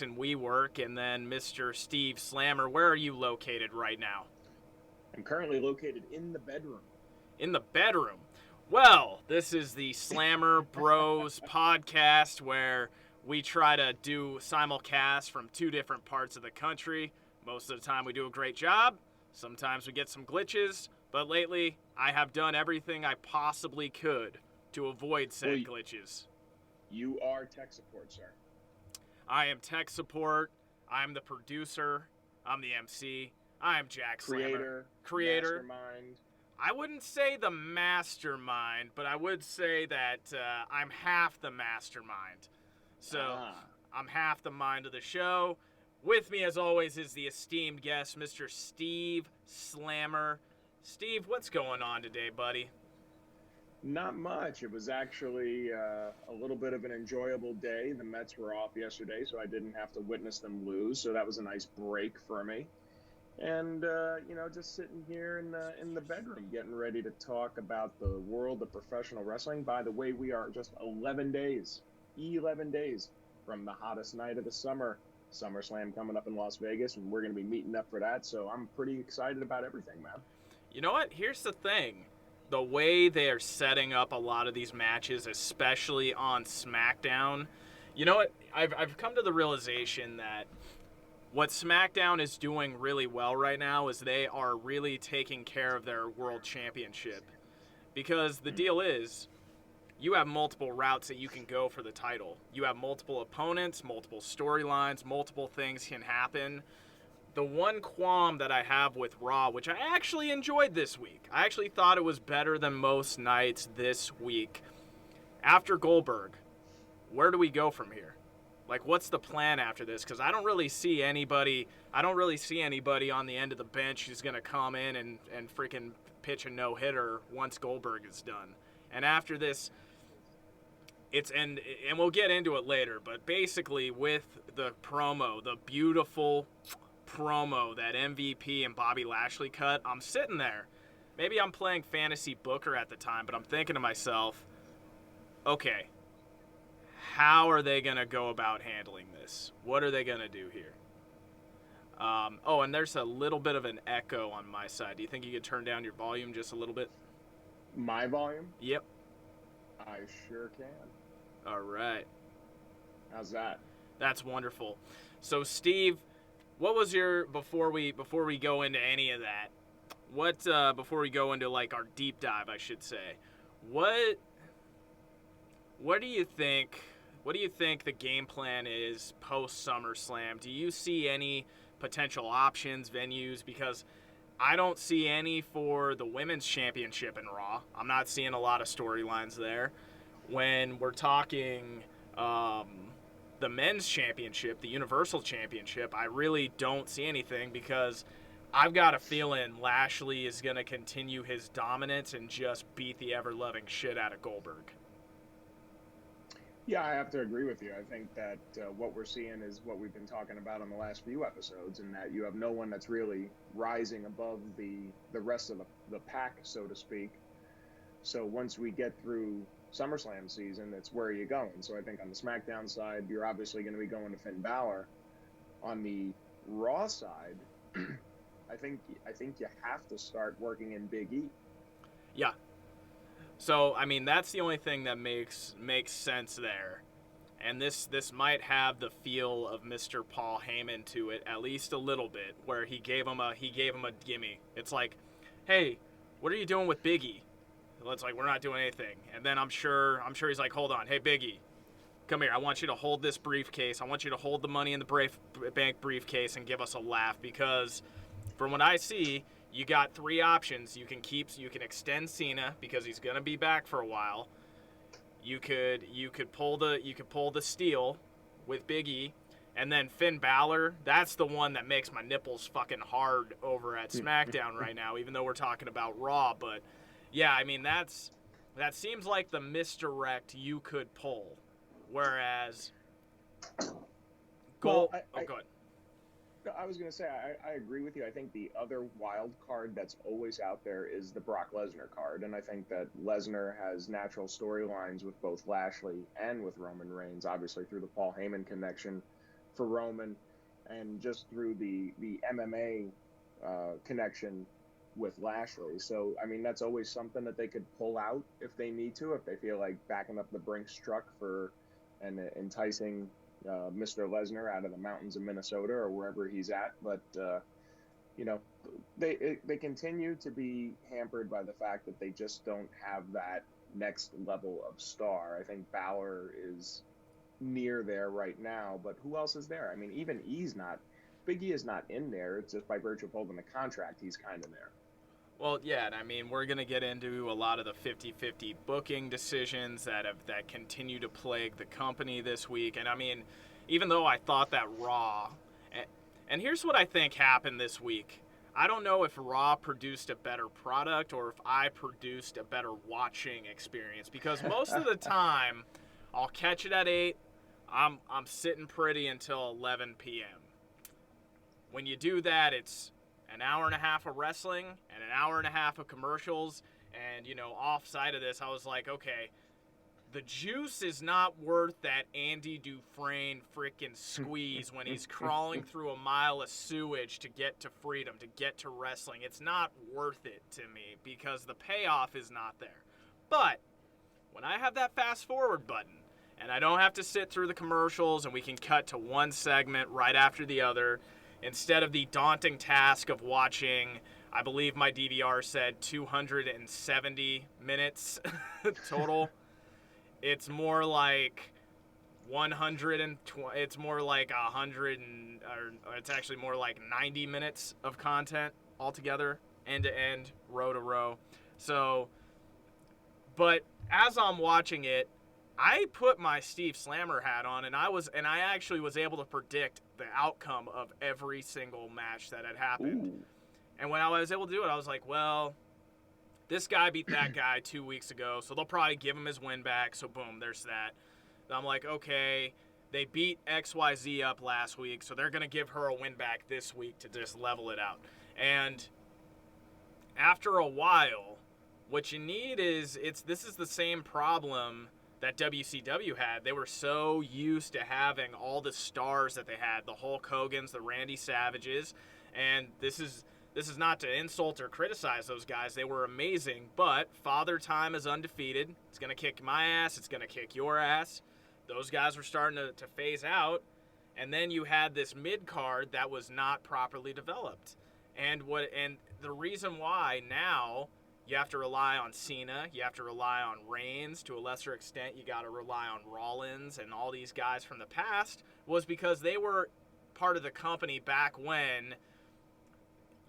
and WeWork, and then Mr. Steve Slammer. Where are you located right now? I'm currently located in the bedroom. In the bedroom. Well, this is the Slammer Bros podcast where we try to do simulcast from two different parts of the country. Most of the time we do a great job. Sometimes we get some glitches, but lately I have done everything I possibly could to avoid said glitches. You are tech support, sir. I am tech support. I'm the producer. I'm the MC. I am Jack Slammer. Creator. Mastermind. I wouldn't say the mastermind, but I would say that I'm half the mastermind. So I'm half the mind of the show. With me, as always, is the esteemed guest, Mr. Steve Slammer. Steve, what's going on today, buddy? Not much. It was actually a little bit of an enjoyable day. The Mets were off yesterday, so I didn't have to witness them lose. So that was a nice break for me. And, just sitting here in the bedroom getting ready to talk about the world of professional wrestling. By the way, we are just 11 days from the hottest night of the summer, SummerSlam coming up in Las Vegas, and we're going to be meeting up for that. So I'm pretty excited about everything, man. You know what? Here's the thing. The way they are setting up a lot of these matches, especially on SmackDown, you know what? I've come to the realization that what SmackDown is doing really well right now is they are really taking care of their world championship. Because the deal is, you have multiple routes that you can go for the title. You have multiple opponents, multiple storylines, multiple things can happen. The one qualm that I have with Raw, which I actually enjoyed this week, I actually thought it was better than most nights this week. After Goldberg, where do we go from here? Like, what's the plan after this? Because I don't really see anybody on the end of the bench who's going to come in and freaking pitch a no-hitter once Goldberg is done. And after this, and we'll get into it later, but basically with the promo, the beautiful promo that MVP and Bobby Lashley cut, I'm sitting there. Maybe I'm playing fantasy booker at the time, but I'm thinking to myself, okay, how are they going to go about handling this? What are they going to do here? And there's a little bit of an echo on my side. Do you think you could turn down your volume just a little bit? My volume? Yep. I sure can. All right. How's that? That's wonderful. So, Steve, what was your, before we go into any of that, before we go into like our deep dive, I should say, what do you think the game plan is post SummerSlam? Do you see any potential options, venues? Because I don't see any for the Women's Championship in Raw. I'm not seeing a lot of storylines there. When we're talking the Men's Championship, the Universal Championship, I really don't see anything because I've got a feeling Lashley is going to continue his dominance and just beat the ever-loving shit out of Goldberg. Yeah, I have to agree with you. I think that what we're seeing is what we've been talking about on the last few episodes, and that you have no one that's really rising above the rest of the pack, so to speak. So once we get through SummerSlam season, it's where are you going? So I think on the SmackDown side, you're obviously going to be going to Finn Balor. On the Raw side, I think you have to start working in Big E. Yeah. So, I mean, that's the only thing that makes sense there. And this might have the feel of Mr. Paul Heyman to it, at least a little bit, where he gave him a gimme. It's like, hey, what are you doing with Big E? It's like, we're not doing anything. And then I'm sure he's like, hold on, hey Big E, come here. I want you to hold this briefcase. I want you to hold the Money in the Bank briefcase and give us a laugh, because from what I see, you got three options. You can extend Cena because he's gonna be back for a while. You could pull the steal with Big E, and then Finn Balor. That's the one that makes my nipples fucking hard over at SmackDown right now, even though we're talking about Raw. But yeah, I mean that seems like the misdirect you could pull. Whereas, go ahead. I was going to say, I agree with you. I think the other wild card that's always out there is the Brock Lesnar card. And I think that Lesnar has natural storylines with both Lashley and with Roman Reigns, obviously through the Paul Heyman connection for Roman, and just through the MMA connection with Lashley. So, I mean, that's always something that they could pull out if they need to, if they feel like backing up the Brinks truck for and enticing Mr. Lesnar out of the mountains of Minnesota or wherever he's at. But, you know, they continue to be hampered by the fact that they just don't have that next level of star. I think Balor is near there right now, but who else is there? I mean, even Big E is not in there. It's just by virtue of holding the contract, he's kind of there. Well, yeah, and I mean, we're going to get into a lot of the 50-50 booking decisions that continue to plague the company this week. And I mean, even though I thought that Raw, and here's what I think happened this week. I don't know if Raw produced a better product or if I produced a better watching experience, because most of the time I'll catch it at 8. I'm sitting pretty until 11 p.m. When you do that, it's an hour and a half of wrestling and an hour and a half of commercials. And, you know, offside of this, I was like, okay, the juice is not worth that Andy Dufresne freaking squeeze when he's crawling through a mile of sewage to get to freedom, to get to wrestling. It's not worth it to me because the payoff is not there. But when I have that fast forward button and I don't have to sit through the commercials and we can cut to one segment right after the other, instead of the daunting task of watching, I believe my DVR said 270 minutes total. It's more like 120. It's more like 100, or it's actually more like 90 minutes of content altogether, end to end, row to row. So, but as I'm watching it, I put my Steve Slammer hat on, and I actually was able to predict the outcome of every single match that had happened. Ooh. And when I was able to do it, I was like, well, this guy beat that guy 2 weeks ago, so they'll probably give him his win back. So boom, there's that. And I'm like, okay, they beat XYZ up last week, so they're gonna give her a win back this week to just level it out. And after a while, what you need is this is the same problem that WCW had. They were so used to having all the stars that they had, the Hulk Hogans, the Randy Savages, and this is not to insult or criticize those guys. They were amazing, but Father Time is undefeated. It's going to kick my ass. It's going to kick your ass. Those guys were starting to phase out, and then you had this mid-card that was not properly developed. And the reason why now you have to rely on Cena, you have to rely on Reigns, to a lesser extent you got to rely on Rollins and all these guys from the past, was because they were part of the company back when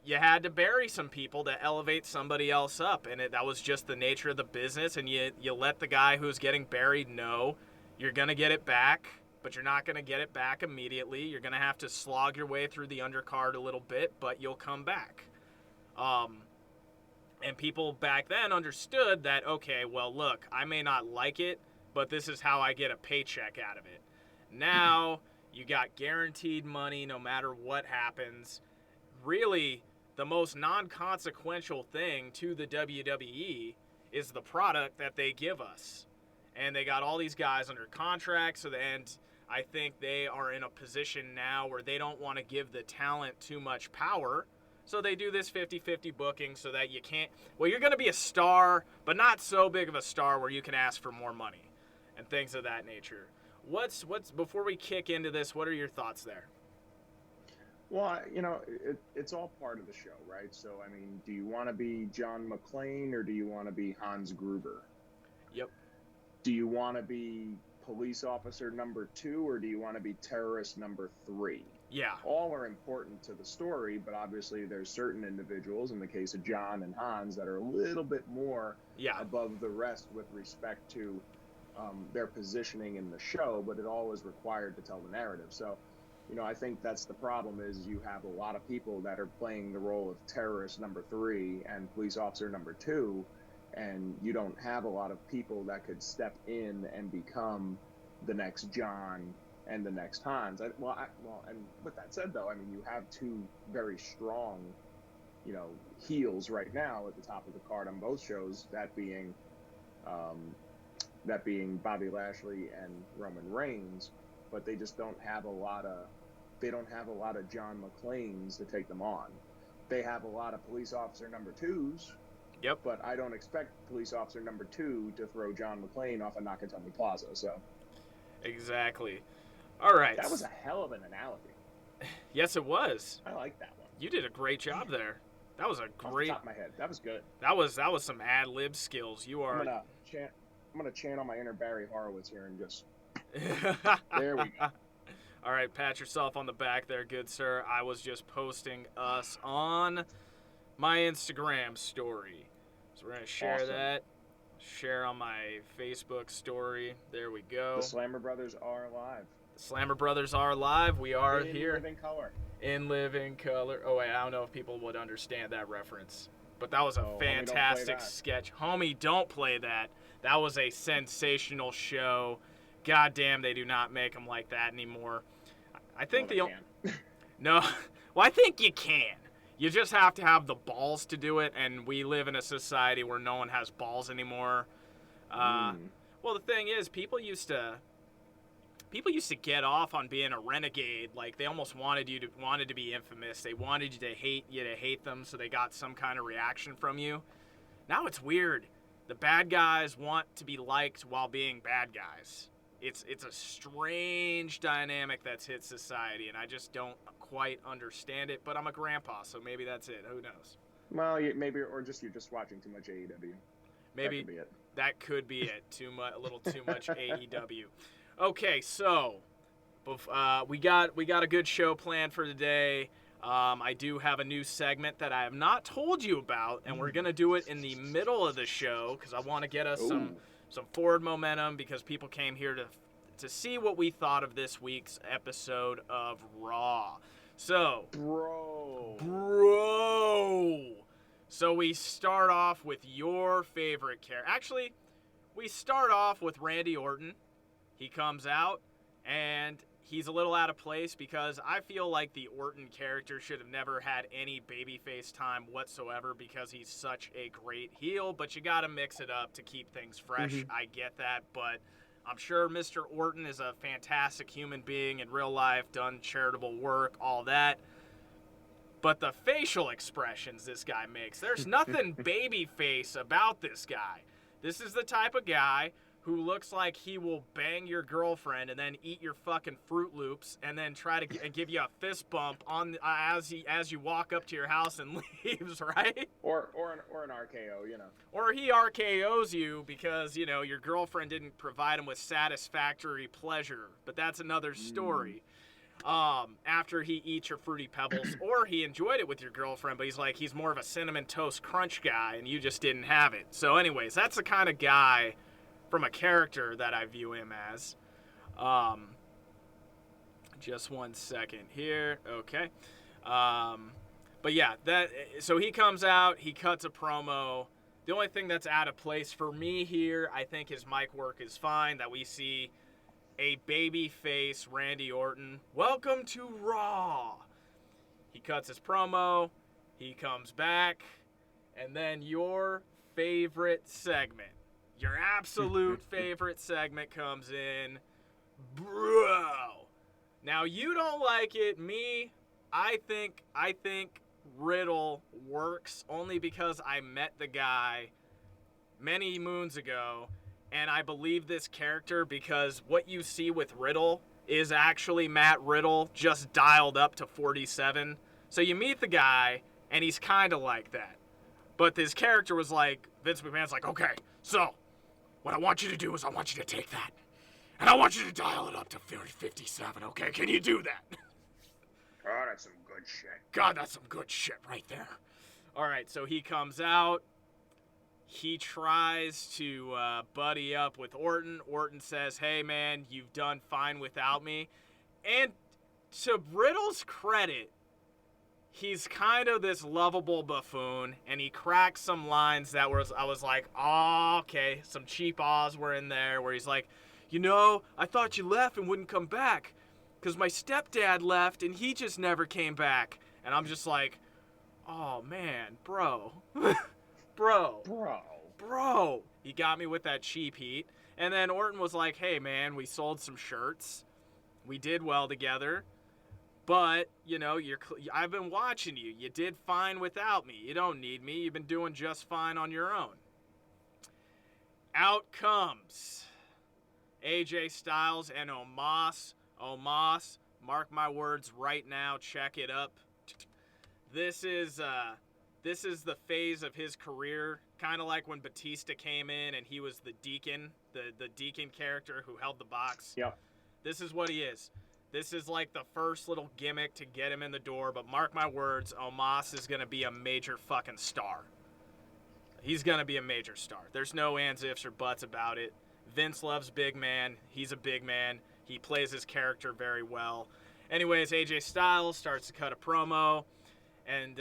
you had to bury some people to elevate somebody else up, and that was just the nature of the business. And you let the guy who's getting buried know you're going to get it back, but you're not going to get it back immediately. You're going to have to slog your way through the undercard a little bit, but you'll come back. And people back then understood that, okay, well, look, I may not like it, but this is how I get a paycheck out of it. Now, you got guaranteed money no matter what happens. Really, the most non-consequential thing to the WWE is the product that they give us. And they got all these guys under contract, and I think they are in a position now where they don't want to give the talent too much power. So they do this 50-50 booking so that you can't, well, you're going to be a star, but not so big of a star where you can ask for more money and things of that nature. What's before we kick into this, what are your thoughts there? Well, you know, it's all part of the show, right? So, I mean, do you want to be John McClane or do you want to be Hans Gruber? Yep. Do you want to be police officer number 2 or do you want to be terrorist number 3? Yeah. All are important to the story, but obviously there's certain individuals, in the case of John and Hans, that are a little bit more above the rest with respect to their positioning in the show, but it all is required to tell the narrative. So, you know, I think that's the problem, is you have a lot of people that are playing the role of terrorist number 3 and police officer number 2, and you don't have a lot of people that could step in and become the next John and the next Hans. And with that said, though, I mean, you have 2 very strong, you know, heels right now at the top of the card on both shows, that being Bobby Lashley and Roman Reigns, but they just don't have a lot of they don't have a lot of John McClanes to take them on. They have a lot of police officer number 2s. Yep. But I don't expect police officer number 2 to throw John McClane off of Nakatomi Plaza. So. Exactly. All right. That was a hell of an analogy. Yes, it was. I like that one. You did a great job there. That was a great. Off the top of my head, that was good. That was some ad lib skills. You are. I'm gonna channel my inner Barry Horowitz here and just. There we go. All right, pat yourself on the back there, good sir. I was just posting us on my Instagram story, so we're gonna share that. Share on my Facebook story. There we go. The Slammer Brothers are alive. The Slammer Brothers are alive. We are here. In living color. In living color. Oh, wait, I don't know if people would understand that reference. But that was a fantastic sketch. Homie, don't play that. That was a sensational show. God damn, they do not make them like that anymore. I think No. Well, I think you can. You just have to have the balls to do it, and we live in a society where no one has balls anymore. Well, the thing is, people used to get off on being a renegade. Like, they almost wanted to be infamous. They wanted you to hate them, so they got some kind of reaction from you. Now it's weird. The bad guys want to be liked while being bad guys. It's a strange dynamic that's hit society, and I just don't quite understand it. But I'm a grandpa, so maybe that's it. Who knows? Well, maybe, or just you're just watching too much AEW. Maybe that could be it. A little too much AEW. Okay, so we got a good show planned for today. I do have a new segment that I have not told you about, and we're gonna do it in the middle of the show because I want to get us some forward momentum because people came here to see what we thought of this week's episode of Raw. So, bro. So we start off with your favorite character. Actually, we start off with Randy Orton. He comes out, and he's a little out of place because I feel like the Orton character should have never had any babyface time whatsoever because he's such a great heel, but you got to mix it up to keep things fresh. Mm-hmm. I get that, but I'm sure Mr. Orton is a fantastic human being in real life, done charitable work, all that. But the facial expressions this guy makes, there's nothing babyface about this guy. This is the type of guy who looks like he will bang your girlfriend and then eat your fucking Fruit Loops and then try to give you a fist bump on as you walk up to your house and leaves, right? Or an RKO, you know. Or he RKOs you because, you know, your girlfriend didn't provide him with satisfactory pleasure. But that's another story. After he eats your Fruity Pebbles, or he enjoyed it with your girlfriend, but he's more of a Cinnamon Toast Crunch guy and you just didn't have it. So anyways, that's the kind of guy from a character that I view him as. Just 1 second here. Okay. But yeah, so he comes out, he cuts a promo. The only thing that's out of place for me here, I think his mic work is fine, that we see a baby face Randy Orton. Welcome to Raw. He cuts his promo, he comes back, and then your favorite segment. Your absolute favorite segment comes in. Bro. Now, you don't like it. Me, I think Riddle works only because I met the guy many moons ago, and I believe this character because what you see with Riddle is actually Matt Riddle just dialed up to 47. So you meet the guy, and he's kind of like that. But this character was like, Vince McMahon's like, okay, so what I want you to do is I want you to take that, and I want you to dial it up to 57, okay? Can you do that? Oh, that's some good shit. God, that's some good shit right there. All right, so he comes out. He tries to buddy up with Orton. Orton says, hey, man, you've done fine without me. And to Riddle's credit, he's kind of this lovable buffoon, and he cracks some lines that I was like, oh, okay. Some cheap ahs were in there where he's like, you know, I thought you left and wouldn't come back because my stepdad left and he just never came back. And I'm just like, oh, man, bro. Bro. He got me with that cheap heat. And then Orton was like, hey, man, we sold some shirts. We did well together. But, you know, I've been watching you. You did fine without me. You don't need me. You've been doing just fine on your own. Out comes AJ Styles and Omos. Omos, mark my words right now. Check it up. This is the phase of his career, kind of like when Batista came in and he was the Deacon, the Deacon character who held the box. Yep. This is what he is. This is like the first little gimmick to get him in the door, but mark my words, Omos is going to be a major fucking star. He's going to be a major star. There's no ands, ifs, or buts about it. Vince loves big man. He's a big man. He plays his character very well. Anyways, AJ Styles starts to cut a promo and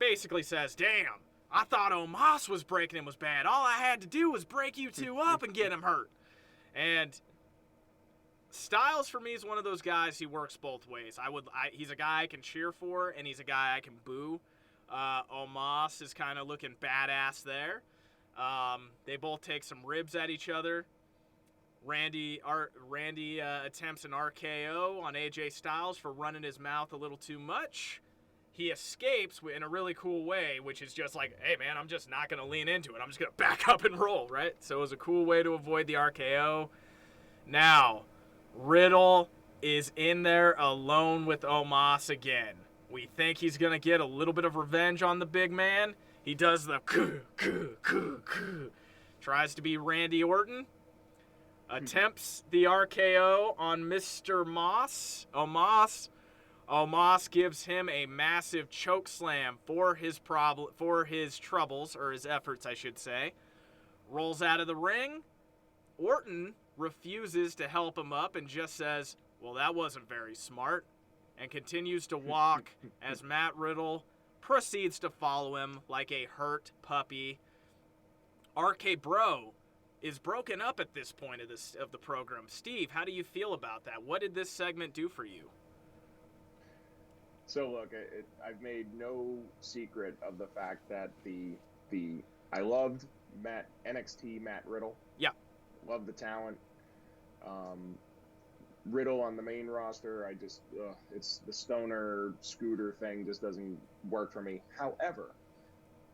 basically says, damn, I thought Omos was breaking him was bad. All I had to do was break you two up and get him hurt. And Styles, for me, is one of those guys who works both ways. He's a guy I can cheer for, and he's a guy I can boo. Omos is kind of looking badass there. They both take some ribs at each other. Randy attempts an RKO on AJ Styles for running his mouth a little too much. He escapes in a really cool way, which is just like, hey, man, I'm just not going to lean into it. I'm just going to back up and roll, right? So it was a cool way to avoid the RKO. Now, Riddle is in there alone with Omos again. We think he's going to get a little bit of revenge on the big man. He does the tries to be Randy Orton. Attempts the RKO on Mr. Omos gives him a massive choke slam for his troubles, or his efforts, I should say. Rolls out of the ring. Orton refuses to help him up and just says, well, that wasn't very smart, and continues to walk as Matt Riddle proceeds to follow him like a hurt puppy. RKBRO is broken up at this point of the program. Steve, how do you feel about that? What did this segment do for you? So look, I've made no secret of the fact that I loved NXT Matt Riddle. Yeah. Love the talent. Riddle on the main roster, it's the stoner scooter thing just doesn't work for me. However,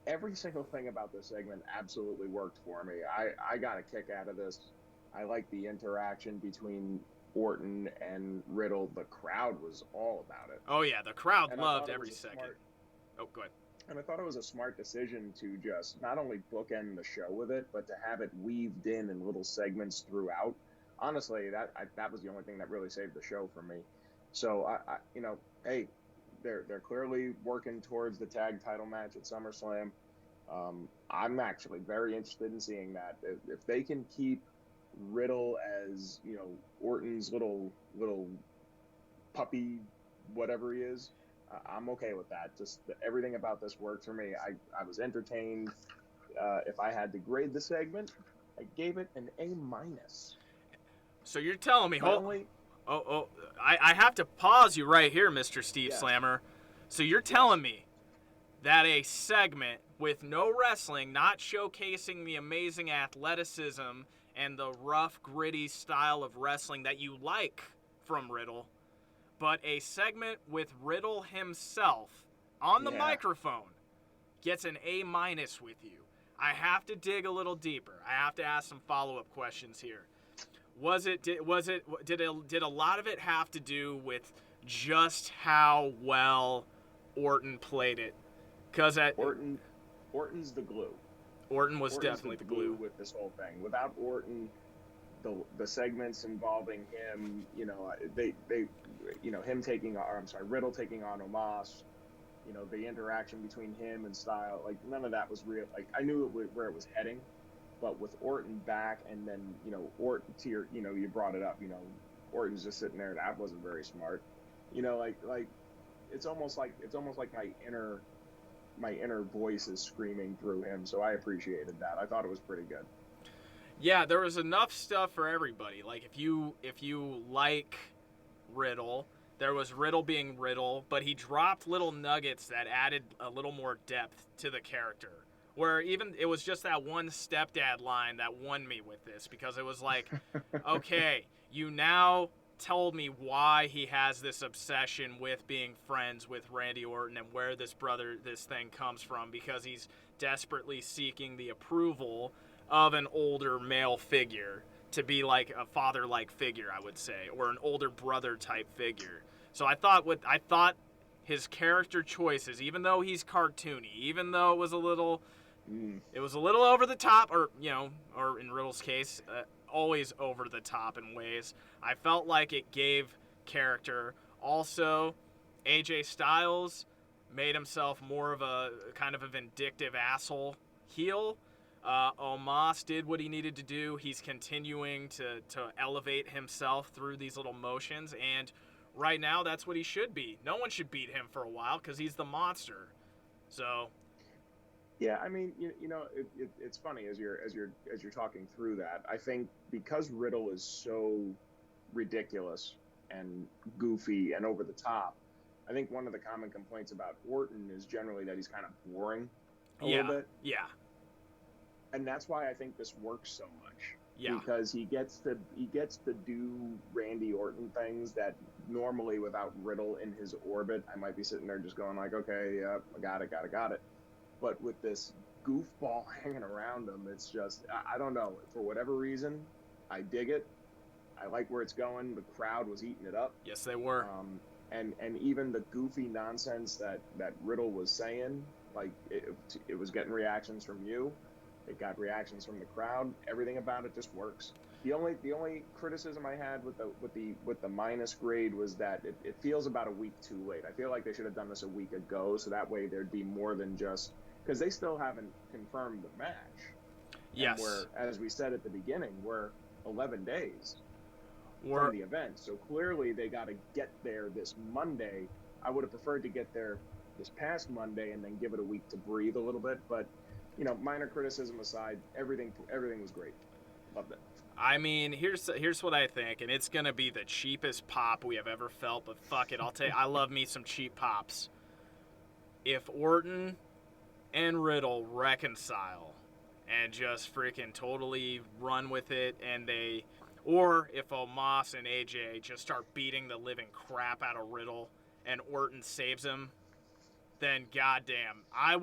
every single thing about this segment absolutely worked for me. I got a kick out of this. I like the interaction between Orton and Riddle. The crowd was all about it. Oh yeah, the crowd loved every second. Oh, go ahead. And I thought it was a smart decision to just not only bookend the show with it, but to have it weaved in little segments throughout. Honestly, that was the only thing that really saved the show for me. So hey, they're clearly working towards the tag title match at SummerSlam. I'm actually very interested in seeing that. If they can keep Riddle as, Orton's little puppy, whatever he is, I'm okay with that. Just everything about this worked for me. I was entertained. If I had to grade the segment, I gave it an A-. So you're telling me, I have to pause you right here, Mr. Steve Slammer. So you're telling me that a segment with no wrestling, not showcasing the amazing athleticism and the rough, gritty style of wrestling that you like from Riddle, but a segment with Riddle himself on the microphone gets an A- with you. I have to dig a little deeper. I have to ask some follow-up questions here. Did a lot of it have to do with just how well Orton played it? Because Orton's the glue. Orton's definitely the glue with this whole thing. Without Orton, the segments involving him, Riddle taking on Omos, the interaction between him and Styles, like none of that was real. Like I knew where it was heading. But with Orton back, and then Orton, you brought it up. Orton's just sitting there. That wasn't very smart. It's almost like my inner voice is screaming through him. So I appreciated that. I thought it was pretty good. Yeah, there was enough stuff for everybody. Like if you like Riddle, there was Riddle being Riddle, but he dropped little nuggets that added a little more depth to the character. Where even it was just that one stepdad line that won me with this, because it was like, okay, you now told me why he has this obsession with being friends with Randy Orton and where this thing comes from, because he's desperately seeking the approval of an older male figure to be like a father-like figure, I would say, or an older brother type figure. So I thought his character choices, even though he's cartoony, even though it was a little over the top, or or in Riddle's case, always over the top in ways, I felt like it gave character. Also, AJ Styles made himself more of a kind of a vindictive asshole heel. Omos did what he needed to do. He's continuing to elevate himself through these little motions, and right now that's what he should be. No one should beat him for a while because he's the monster. So yeah, I mean, it's funny as you're talking through that. I think because Riddle is so ridiculous and goofy and over the top, I think one of the common complaints about Orton is generally that he's kind of boring a little bit. Yeah. And that's why I think this works so much. Yeah. Because he gets to do Randy Orton things that normally without Riddle in his orbit, I might be sitting there just going like, okay, yeah, I got it. But with this goofball hanging around him, it's just, I don't know. For whatever reason, I dig it. I like where it's going. The crowd was eating it up. Yes, they were. And even the goofy nonsense that Riddle was saying, like it was getting reactions from you. It got reactions from the crowd. Everything about it just works. The only criticism I had with the minus grade was that it feels about a week too late. I feel like they should have done this a week ago, so that way there'd be more than just, because they still haven't confirmed the match. Yes. And as we said at the beginning, we're 11 days from the event. So clearly they got to get there this Monday. I would have preferred to get there this past Monday and then give it a week to breathe a little bit. But, minor criticism aside, everything was great. Loved it. I mean, here's what I think, and it's gonna be the cheapest pop we have ever felt, but fuck it, I love me some cheap pops. If Orton and Riddle reconcile and just freaking totally run with it, or if Omos and AJ just start beating the living crap out of Riddle and Orton saves him, then goddamn, I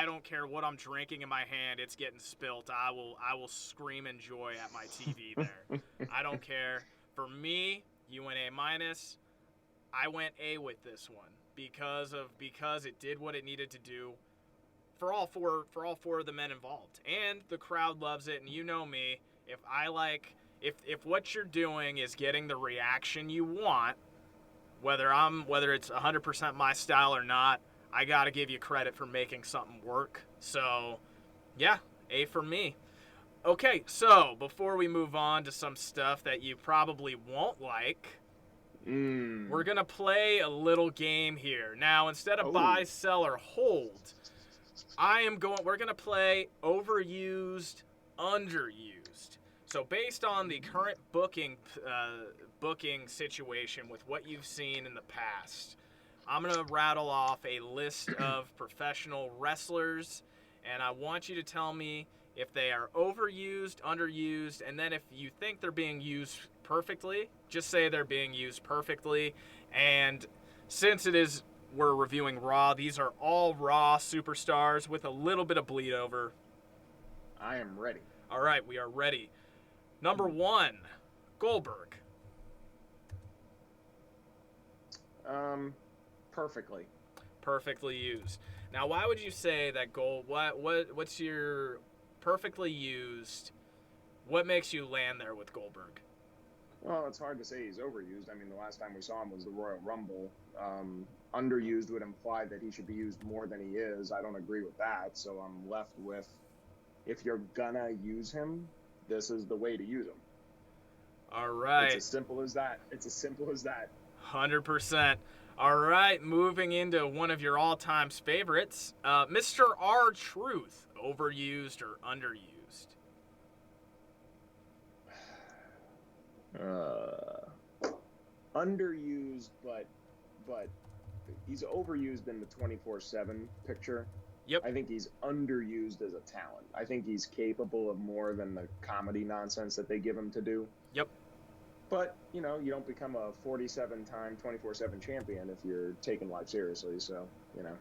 don't care what I'm drinking in my hand, it's getting spilt. I will scream in joy at my TV there. I don't care. For me, you went A-. I went A with this one because it did what it needed to do for all four of the men involved. And the crowd loves it, and you know me, if what you're doing is getting the reaction you want, whether it's 100% my style or not, I got to give you credit for making something work. So, yeah, A for me. Okay, so before we move on to some stuff that you probably won't like, we're going to play a little game here. Now, instead of buy, sell, or hold, we're going to play overused, underused. So based on the current booking situation with what you've seen in the past, I'm going to rattle off a list of professional wrestlers, and I want you to tell me if they are overused, underused, and then if you think they're being used perfectly, just say they're being used perfectly. And since we're reviewing Raw, these are all Raw superstars with a little bit of bleed over. I am ready. All right, we are ready. Number 1, Goldberg. Perfectly used. Now, why would you say that what's your perfectly used? What makes you land there with Goldberg? Well, it's hard to say he's overused. I mean, the last time we saw him was the Royal Rumble. Underused would imply that he should be used more than he is. I don't agree with that. So I'm left with, if you're gonna use him, this is the way to use him. All right. It's as simple as that. 100%. All right, moving into one of your all-time favorites, Mr. R-Truth, overused or underused? Underused, but he's overused in the 24/7 picture. Yep. I think he's underused as a talent. I think he's capable of more than the comedy nonsense that they give him to do. Yep. But, you know, you don't become a 47-time 24/7 champion if you're taking life seriously. So, you know.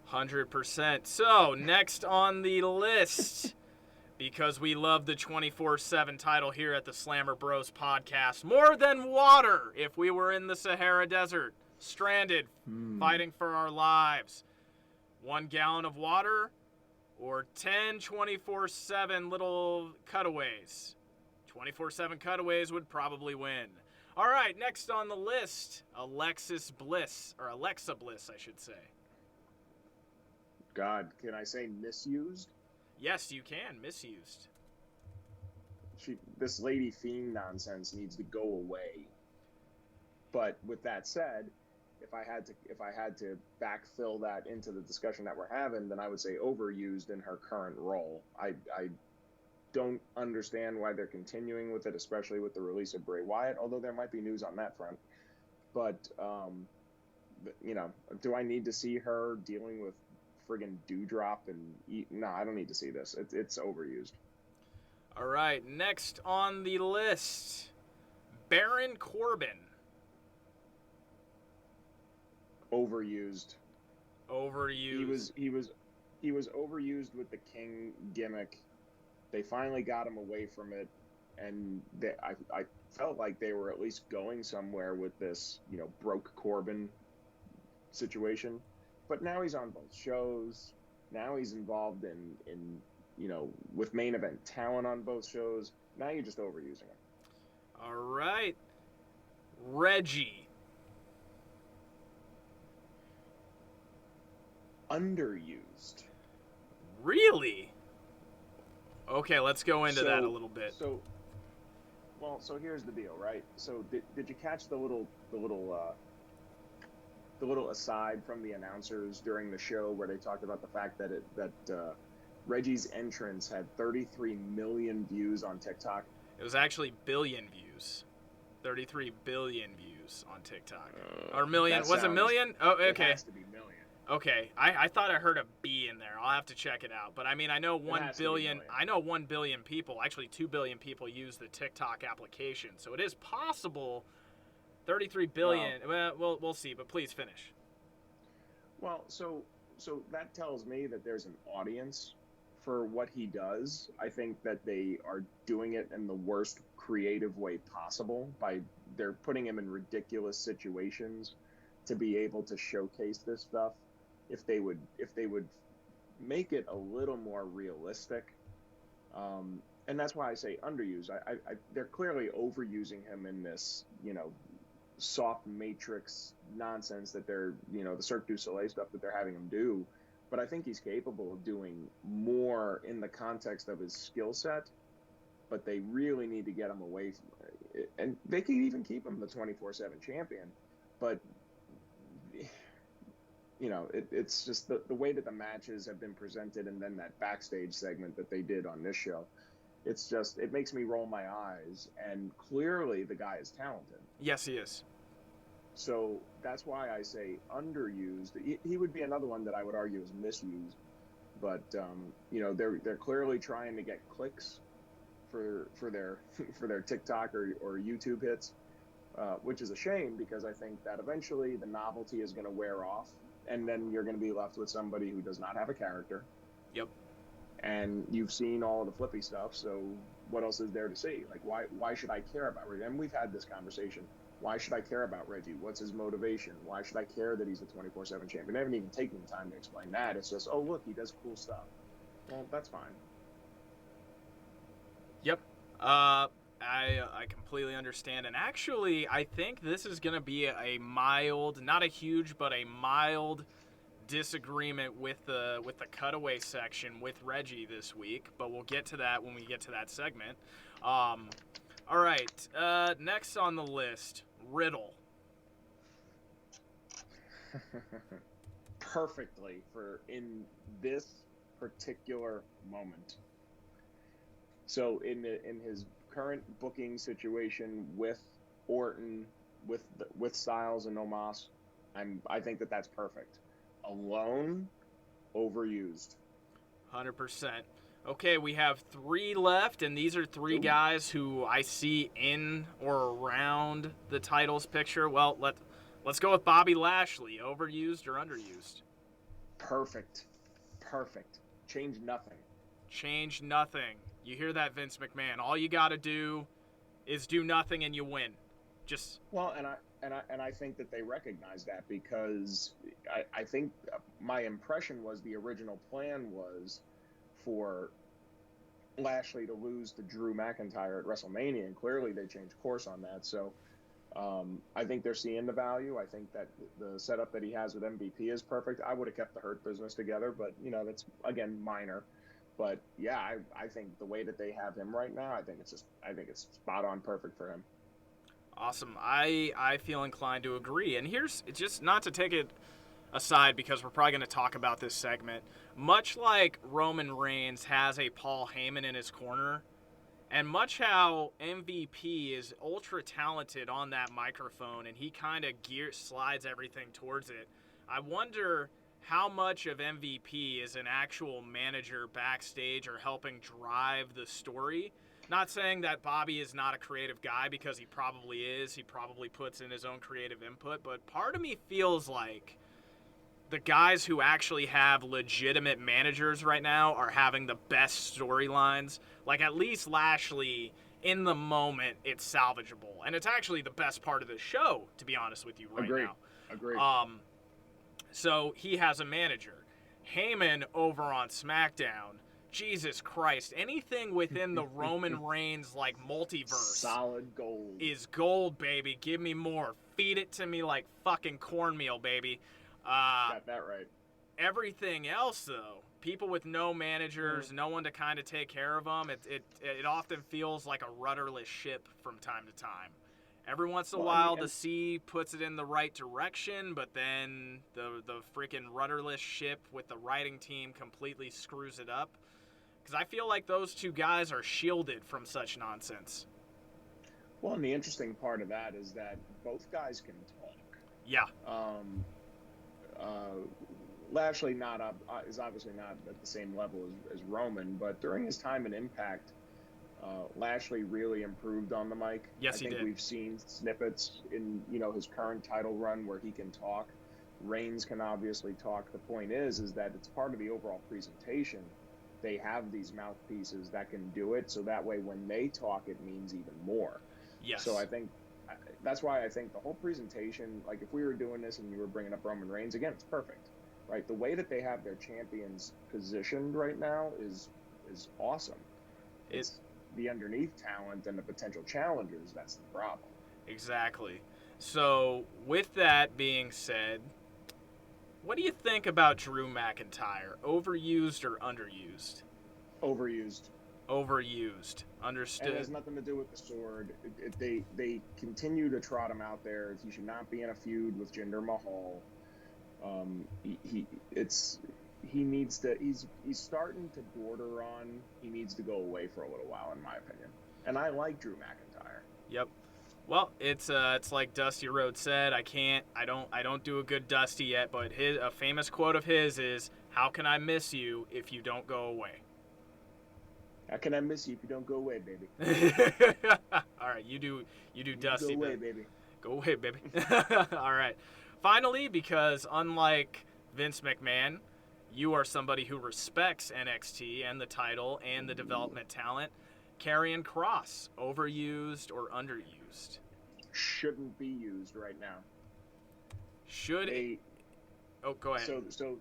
100%. So, next on the list, because we love the 24/7 title here at the Slammer Bros podcast, more than water if we were in the Sahara Desert, stranded, fighting for our lives. 1 gallon of water or 10 24/7 little cutaways. 24/7 cutaways would probably win. All right, next on the list, Alexa Bliss, I should say. God, can I say misused? Yes, you can. Misused. This Lady Fiend nonsense needs to go away. But with that said, if I had to backfill that into the discussion that we're having, then I would say overused in her current role. I don't understand why they're continuing with it, especially with the release of Bray Wyatt, although there might be news on that front. But, you know, do I need to see her dealing with friggin' Dewdrop and no, I don't need to see this. It's overused. All right, next on the list, Baron Corbin. Overused. Overused. He was overused with the King gimmick. They finally got him away from it, and I felt like they were at least going somewhere with this, you know, broke Corbin situation. But now he's on both shows. Now he's involved in you know, with main event talent on both shows. Now you're just overusing him. All right, Reggie. Underused. Really? Okay, let's go into that a little bit. So here's the deal, right? So did you catch the little aside from the announcers during the show where they talked about the fact that Reggie's entrance had 33 million views on TikTok? It was actually billion views. 33 billion views on TikTok. Or million. Was it million? Oh, okay. It has to be million. Okay, I thought I heard a B in there. I'll have to check it out. But I mean, I know 1 billion. I know 1 billion people. Actually, 2 billion people use the TikTok application. So it is possible. 33 billion. Well, we'll see. But please finish. Well, so that tells me that there's an audience for what he does. I think that they are doing it in the worst creative way possible they're putting him in ridiculous situations to be able to showcase this stuff. If they would make it a little more realistic, and that's why I say underused. They're clearly overusing him in this, you know, soft matrix nonsense that they're, you know, the Cirque du Soleil stuff that they're having him do. But I think he's capable of doing more in the context of his skill set. But they really need to get him away from it. And they could even keep him the 24/7 champion. But, you know, it's just the way that the matches have been presented, and then that backstage segment that they did on this show. It's just, it makes me roll my eyes. And clearly the guy is talented. Yes, he is. So that's why I say underused. He would be another one that I would argue is misused. But, you know, they're clearly trying to get clicks for their TikTok or YouTube hits, which is a shame, because I think that eventually the novelty is going to wear off, and then you're going to be left with somebody who does not have a character. Yep. And you've seen all of the flippy stuff, so what else is there to see? Like, why should I care about Reggie? And we've had this conversation. Why should I care about Reggie? What's his motivation? Why should I care that he's the 24/7 champion? They haven't even taken the time to explain that. It's just, oh, look, he does cool stuff. Well, that's fine. Yep. I completely understand. And actually, I think this is going to be a mild, not a huge, but a mild disagreement with the cutaway section with Reggie this week. But we'll get to that when we get to that segment. All right. Next on the list, Riddle. Perfectly for in this particular moment. So in his current booking situation with Orton, with Styles and Omos, I think that that's perfect. Alone, overused. 100%. Okay, we have 3 left, and these are 3 Ooh. guys who I see in or around the titles picture. Well, let's go with Bobby Lashley. Overused or underused? Perfect. Change nothing. Change nothing. You hear that, Vince McMahon? All you got to do is do nothing, and you win. Just well, and I think that they recognize that, because I think my impression was the original plan was for Lashley to lose to Drew McIntyre at WrestleMania, and clearly they changed course on that. So I think they're seeing the value. I think that the setup that he has with MVP is perfect. I would have kept the Hurt Business together, but that's again minor. But yeah, I think the way that they have him right now, I think it's spot on, perfect for him. awesome. I feel inclined to agree. And here's just not to take it aside, because we're probably going to talk about this segment. Much like Roman Reigns has a Paul Heyman in his corner, and much how MVP is ultra talented on that microphone, and he kind of slides everything towards it, I wonder how much of MVP is an actual manager backstage or helping drive the story. Not saying that Bobby is not a creative guy, because he probably is. He probably puts in his own creative input, but part of me feels like the guys who actually have legitimate managers right now are having the best storylines. Like, at least Lashley, in the moment, it's salvageable. And it's actually the best part of the show, to be honest with you right now. Agreed. So he has a manager. Heyman over on SmackDown, Jesus Christ, anything within the Roman Reigns, like, multiverse. Solid gold. Is gold, baby. Give me more. Feed it to me like fucking cornmeal, baby. Got that right. Everything else, though, people with no managers, no one to kind of take care of them, it often feels like a rudderless ship from time to time. Every once in a while, the sea puts it in the right direction, but then the freaking rudderless ship with the writing team completely screws it up. Because I feel like those 2 guys are shielded from such nonsense. Well, and the interesting part of that is that both guys can talk. Yeah. Lashley is obviously not at the same level as Roman, but during his time in Impact, Lashley really improved on the mic. Yes, he did. I think we've seen snippets in his current title run where he can talk. Reigns can obviously talk. The point is that it's part of the overall presentation. They have these mouthpieces that can do it, so that way when they talk, it means even more. Yes. So I think that's why I think the whole presentation, like if we were doing this and you were bringing up Roman Reigns, again, it's perfect, right? The way that they have their champions positioned right now is awesome. It's the underneath talent and the potential challengers that's the problem. Exactly. So with that being said, what do you think about Drew McIntyre? Overused or underused? Overused. Overused. Understood. And it has nothing to do with the sword. They continue to trot him out there. He should not be in a feud with Jinder Mahal. He's starting to border on. He needs to go away for a little while, in my opinion. And I like Drew McIntyre. Yep. Well, it's like Dusty Rhodes said. I don't do a good Dusty yet, but a famous quote of his is, "How can I miss you if you don't go away?" How can I miss you if you don't go away, baby? All right, you do Dusty. Go away, baby. Go away, baby. All right. Finally, because unlike Vince McMahon, you are somebody who respects NXT and the title and the development talent. Carrion Cross, overused or underused? Shouldn't be used right now. Go ahead.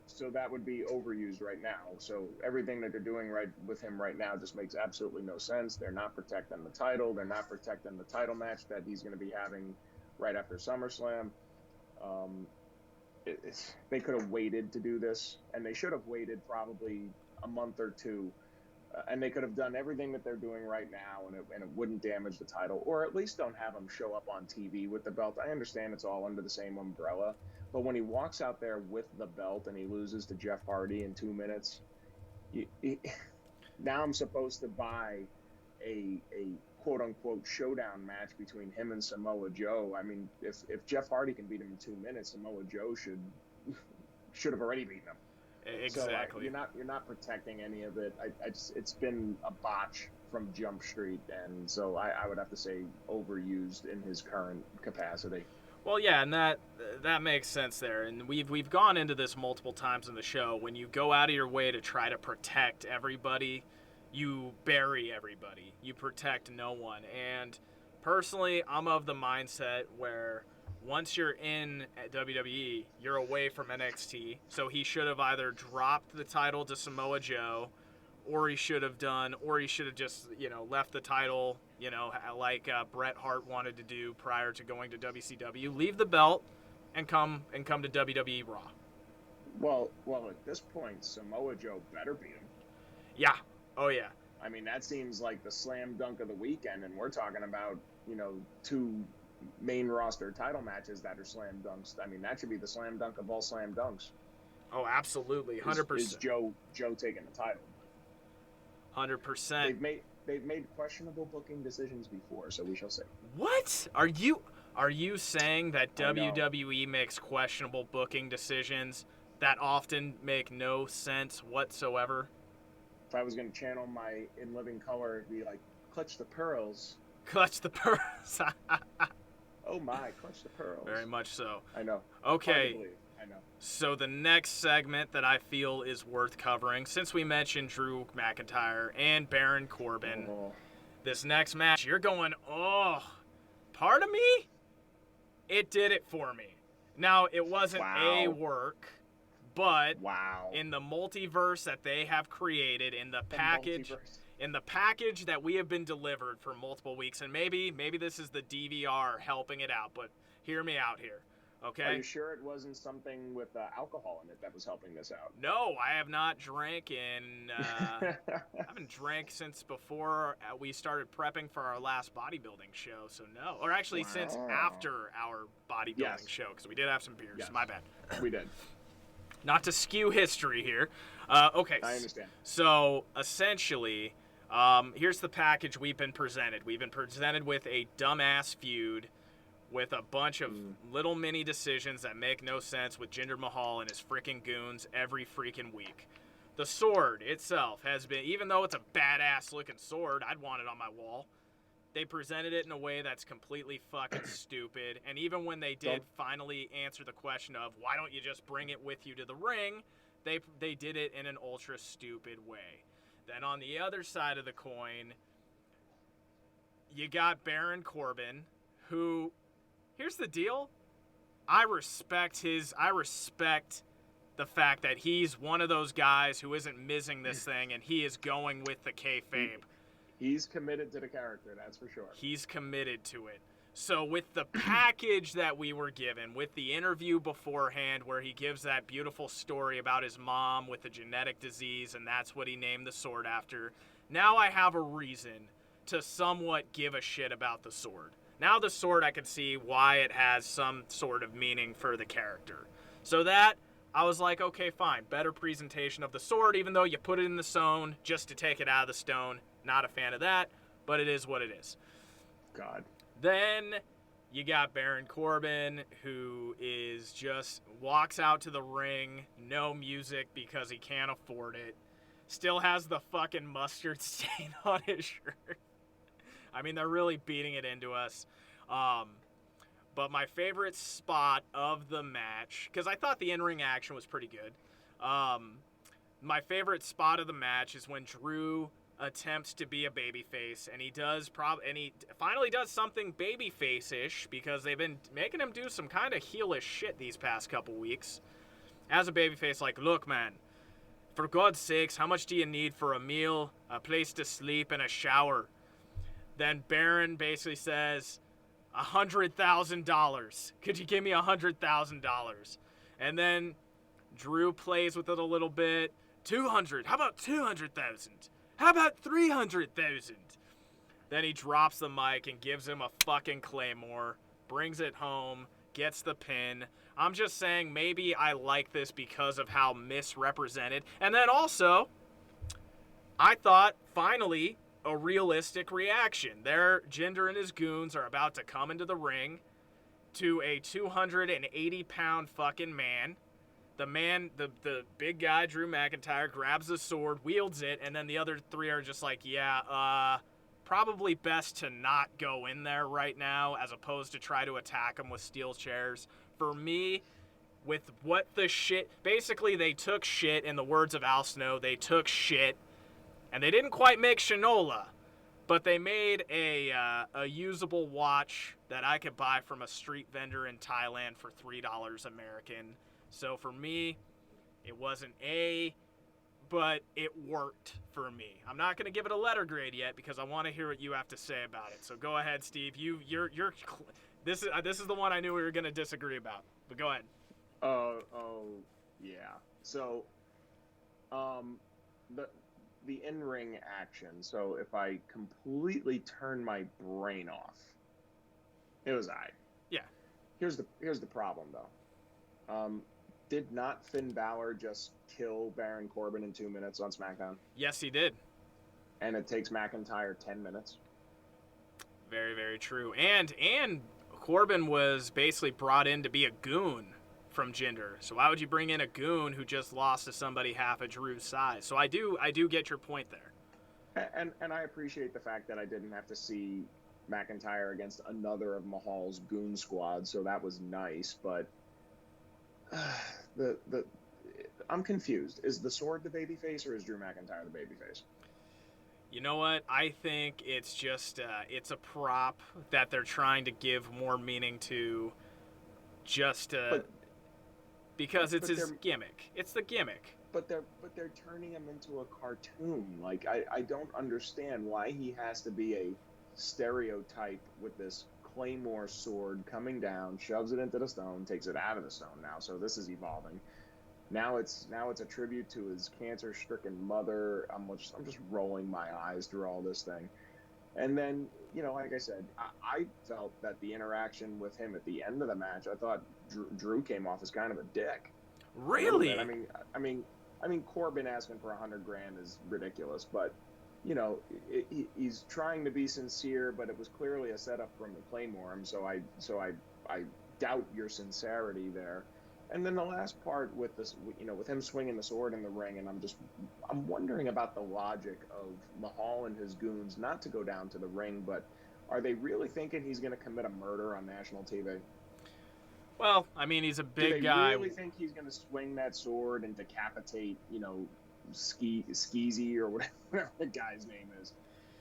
So that would be overused right now. So everything that they're doing right with him right now just makes absolutely no sense. They're not protecting the title. They're not protecting the title match that he's going to be having right after SummerSlam. They could have waited to do this, and they should have waited probably a month or 2. And they could have done everything that they're doing right now, and it wouldn't damage the title, or at least don't have him show up on TV with the belt. I understand it's all under the same umbrella, but when he walks out there with the belt and he loses to Jeff Hardy in 2 minutes, now I'm supposed to buy a quote-unquote showdown match between him and Samoa Joe. I mean, if Jeff Hardy can beat him in 2 minutes, Samoa Joe should have already beaten him. Exactly. So you're not protecting any of it. It's been a botch from Jump Street, and so I would have to say overused in his current capacity. Well, yeah, and that makes sense there. And we've gone into this multiple times in the show. When you go out of your way to try to protect everybody, you bury everybody. You protect no one. And personally, I'm of the mindset where once you're in WWE, you're away from NXT. So he should have either dropped the title to Samoa Joe, or he should have just, left the title, like Bret Hart wanted to do prior to going to WCW. Leave the belt and come to WWE Raw. Well, at this point, Samoa Joe better beat him. Yeah. Oh, yeah. I mean, that seems like the slam dunk of the weekend, and we're talking about, 2 main roster title matches that are slam dunks. I mean, that should be the slam dunk of all slam dunks. Oh, absolutely. 100%. Is Joe taking the title? 100%. They've made questionable booking decisions before, so we shall see. What? Are you saying that WWE makes questionable booking decisions that often make no sense whatsoever? If I was going to channel my In Living Color, it'd be like, clutch the pearls. Clutch the pearls. Oh my, clutch the pearls. Very much so. I know. Okay. I know. So the next segment that I feel is worth covering, since we mentioned Drew McIntyre and Baron Corbin, this next match, you're going, part of me? It did it for me. Now, it wasn't a work, but in the multiverse that they have created, in the package that we have been delivered for multiple weeks, and maybe this is the DVR helping it out, but hear me out here. Okay. Are you sure it wasn't something with alcohol in it that was helping this out? No, I have not drank I haven't drank since before we started prepping for our last bodybuilding show. So no, or actually since after our bodybuilding show, because we did have some beers. Yes. My bad. We did. Not to skew history here. Okay. I understand. So essentially, here's the package we've been presented. We've been presented with a dumbass feud with a bunch of little mini decisions that make no sense with Jinder Mahal and his freaking goons every freaking week. The sword itself has been, even though it's a badass looking sword, I'd want it on my wall. They presented it in a way that's completely fucking stupid. And even when they did finally answer the question of why don't you just bring it with you to the ring, they did it in an ultra stupid way. Then on the other side of the coin, you got Baron Corbin, who, here's the deal. I respect the fact that he's one of those guys who isn't missing this thing, and he is going with the kayfabe. He's committed to the character, that's for sure. He's committed to it. So with the package that we were given, with the interview beforehand where he gives that beautiful story about his mom with a genetic disease, and that's what he named the sword after, now I have a reason to somewhat give a shit about the sword. Now the sword, I can see why it has some sort of meaning for the character. So that, I was like, okay, fine. Better presentation of the sword, even though you put it in the stone just to take it out of the stone. Not a fan of that, but it is what it is. God. Then you got Baron Corbin, who is just walks out to the ring, no music because he can't afford it. Still has the fucking mustard stain on his shirt. I mean, they're really beating it into us. But my favorite spot of the match, because I thought the in-ring action was pretty good. My favorite spot of the match is when Drew attempts to be a babyface, and he finally does something babyface-ish, because they've been making him do some kind of heelish shit these past couple weeks. As a babyface, like, look, man, for God's sakes, how much do you need for a meal, a place to sleep, and a shower? Then Baron basically says, $100,000. Could you give me $100,000? And then Drew plays with it a little bit. 200. How about 200,000? How about 300,000? Then he drops the mic and gives him a fucking claymore, brings it home, gets the pin. I'm just saying maybe I like this because of how misrepresented. And then also, I thought finally a realistic reaction. There, Jinder and his goons are about to come into the ring to a 280-pound fucking man The man, the big guy, Drew McIntyre, grabs the sword, wields it, and then the other three are just like, yeah, probably best to not go in there right now as opposed to try to attack him with steel chairs. For me, with what the shit, basically they took shit, in the words of Al Snow, they took shit, and they didn't quite make Shinola, but they made a usable watch that I could buy from a street vendor in Thailand for $3 American. So for me, it wasn't A, but it worked for me. I'm not going to give it a letter grade yet because I want to hear what you have to say about it. So go ahead, Steve. This is the one I knew we were going to disagree about. But go ahead. Yeah. So, the in-ring action. So if I completely turn my brain off, it was all right. Yeah. Here's the problem though. Did not Finn Balor just kill Baron Corbin in 2 minutes on SmackDown? Yes, he did. And it takes McIntyre 10 minutes. Very, very true. And Corbin was basically brought in to be a goon from Jinder. So why would you bring in a goon who just lost to somebody half of Drew's size? So I do get your point there. And I appreciate the fact that I didn't have to see McIntyre against another of Mahal's goon squad, so that was nice, but I'm confused. Is the Sword the babyface or is Drew McIntyre the babyface? You know what? I think it's just it's a prop that they're trying to give more meaning to, because it's his gimmick. It's the gimmick. But they're turning him into a cartoon. Like I don't understand why he has to be a stereotype with this Claymore sword coming down, shoves it into the stone, takes it out of the stone now. So this is evolving. Now it's a tribute to his cancer-stricken mother. I'm just rolling my eyes through all this thing. And then, like I said, I felt that the interaction with him at the end of the match, I thought Drew came off as kind of a dick. Really? I mean, Corbin asking for $100,000 is ridiculous, but he's trying to be sincere, but it was clearly a setup from the Claymore. So I doubt your sincerity there. And then the last part with this, with him swinging the sword in the ring, and I'm wondering about the logic of Mahal and his goons not to go down to the ring, but are they really thinking he's going to commit a murder on national TV? Well, I mean, he's a big guy. Do they really think he's going to swing that sword and decapitate, Skeezy or whatever the guy's name is,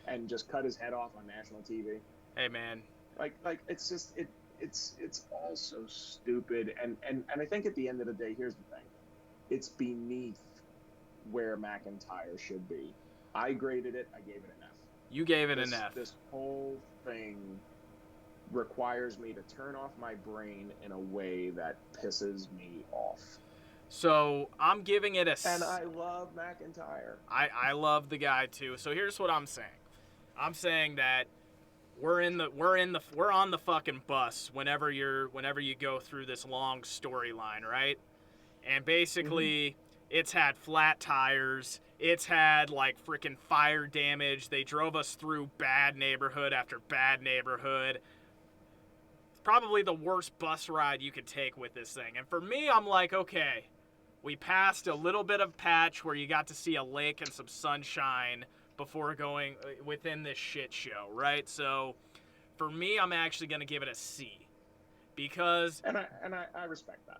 and just cut his head off on national TV? Hey, man. Like it's just it's all so stupid, and I think at the end of the day, here's the thing: it's beneath where McIntyre should be. I graded it. I gave it an F. You gave it an F. This whole thing requires me to turn off my brain in a way that pisses me off. So I'm giving it a. And I love McIntyre. I love the guy too. So here's what I'm saying. I'm saying that we're on the fucking bus whenever you go through this long storyline, right? And basically, it's had flat tires. It's had like freaking fire damage. They drove us through bad neighborhood after bad neighborhood. It's probably the worst bus ride you could take with this thing. And for me, I'm like, okay, we passed a little bit of patch where you got to see a lake and some sunshine before going within this shit show, right? So for me, I'm actually going to give it a C, because and I respect that.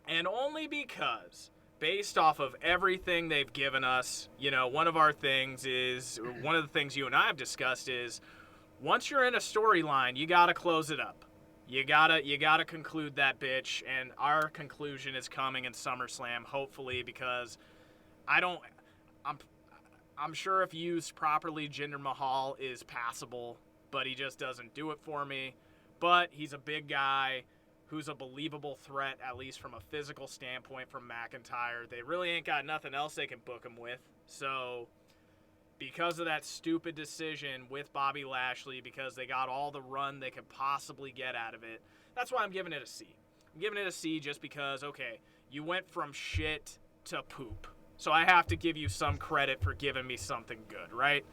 And only because, based off of everything they've given us, one of the things you and I have discussed is, once you're in a storyline, you got to close it up. You gotta conclude that bitch, and our conclusion is coming in SummerSlam, hopefully, because I'm sure if used properly, Jinder Mahal is passable, but he just doesn't do it for me. But he's a big guy who's a believable threat, at least from a physical standpoint, from McIntyre. They really ain't got nothing else they can book him with. So because of that stupid decision with Bobby Lashley, because they got all the run they could possibly get out of it, that's why I'm giving it a C. I'm giving it a C just because, okay, you went from shit to poop. So I have to give you some credit for giving me something good, right?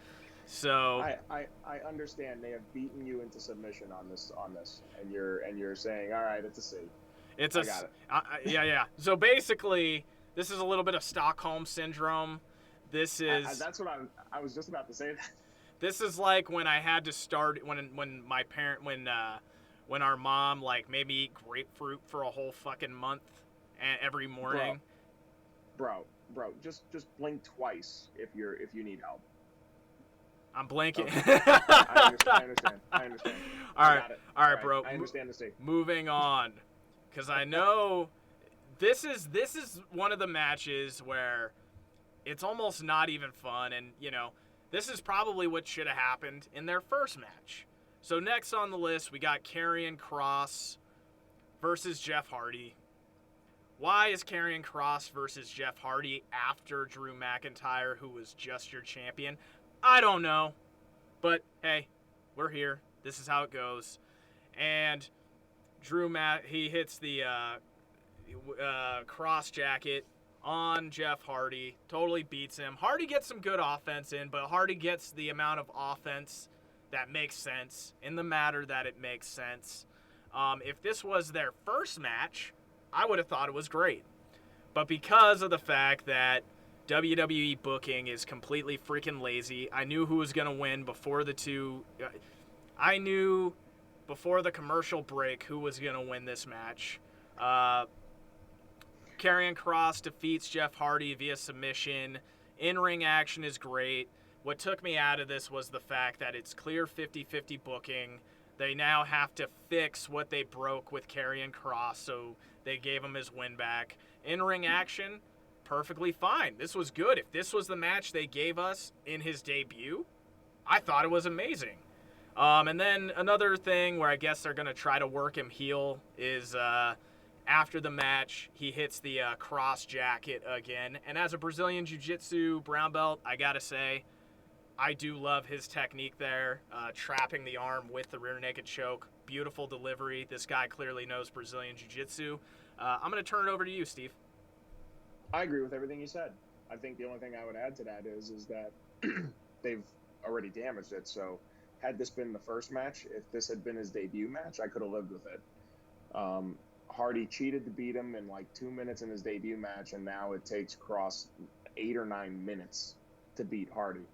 So I understand they have beaten you into submission on this, and you're saying, all right, it's a C. It's I got it. Yeah. So basically, this is a little bit of Stockholm syndrome. This is That's what I was just about to say. That. This is like when I had to start when my parent when our mom like made me eat grapefruit for a whole fucking month every morning. Bro, just blink twice if you need help. I'm blanking. Okay. I understand. All right, bro. I understand the state. Moving on, because I know this is one of the matches where it's almost not even fun, and this is probably what should have happened in their first match. So next on the list, we got Carrion Cross versus Jeff Hardy. Why is Carrion Cross versus Jeff Hardy after Drew McIntyre, who was just your champion? I don't know. But, hey, we're here. This is how it goes. And he hits the cross jacket on Jeff Hardy. Totally beats him. Hardy gets some good offense in, but Hardy gets the amount of offense that makes sense in the matter that it makes sense. If this was their first match, I would have thought it was great. But because of the fact that WWE booking is completely freaking lazy, I knew who was going to win before I knew before the commercial break who was going to win this match. Karrion Kross defeats Jeff Hardy via submission. In-ring action is great. What took me out of this was the fact that it's clear 50-50 booking. They now have to fix what they broke with Karrion Kross, so they gave him his win back. In-ring action, perfectly fine. This was good. If this was the match they gave us in his debut, I thought it was amazing. And then another thing where I guess they're going to try to work him heel is after the match, he hits the cross jacket again. And as a Brazilian Jiu-Jitsu brown belt, I got to say, I do love his technique there, trapping the arm with the rear naked choke. Beautiful delivery. This guy clearly knows Brazilian Jiu-Jitsu. I'm going to turn it over to you, Steve. I agree with everything you said. I think the only thing I would add to that is that they've already damaged it. So had this been the first match, if this had been his debut match, I could have lived with it. Hardy cheated to beat him in like 2 minutes in his debut match, and now it takes Kross 8 or 9 minutes to beat Hardy.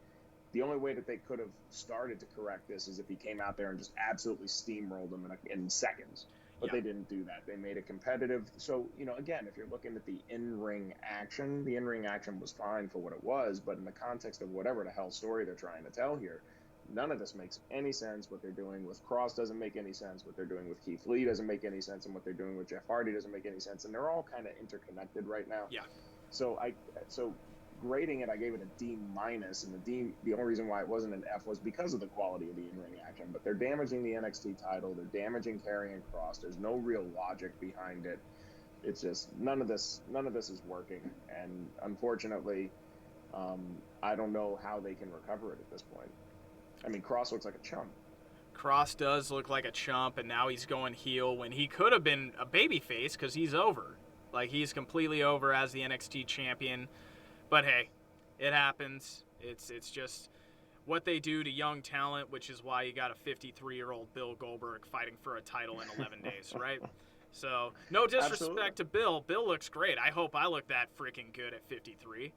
The only way that they could have started to correct this is if he came out there and just absolutely steamrolled him in seconds. But They didn't do that. They made it competitive. So, again, if you're looking at the in-ring action was fine for what it was, but in the context of whatever the hell story they're trying to tell here, none of this makes any sense. What they're doing with Kross doesn't make any sense. What they're doing with Keith Lee doesn't make any sense. And what they're doing with Jeff Hardy doesn't make any sense. And they're all kind of interconnected right now. Yeah. So grading it, I gave it a D-, and the only reason why it wasn't an F was because of the quality of the in-ring action. But they're damaging the NXT title. They're damaging Karrion Kross. There's no real logic behind it. It's just none of this is working. And unfortunately, I don't know how they can recover it at this point. I mean, Kross looks like a chump. Kross does look like a chump, and now he's going heel when he could have been a babyface because he's over. Like, he's completely over as the NXT champion. But hey, it happens. It's just what they do to young talent, which is why you got a 53-year-old Bill Goldberg fighting for a title in 11 days, right? So, no disrespect Absolutely. to Bill. Bill looks great. I hope I look that freaking good at 53.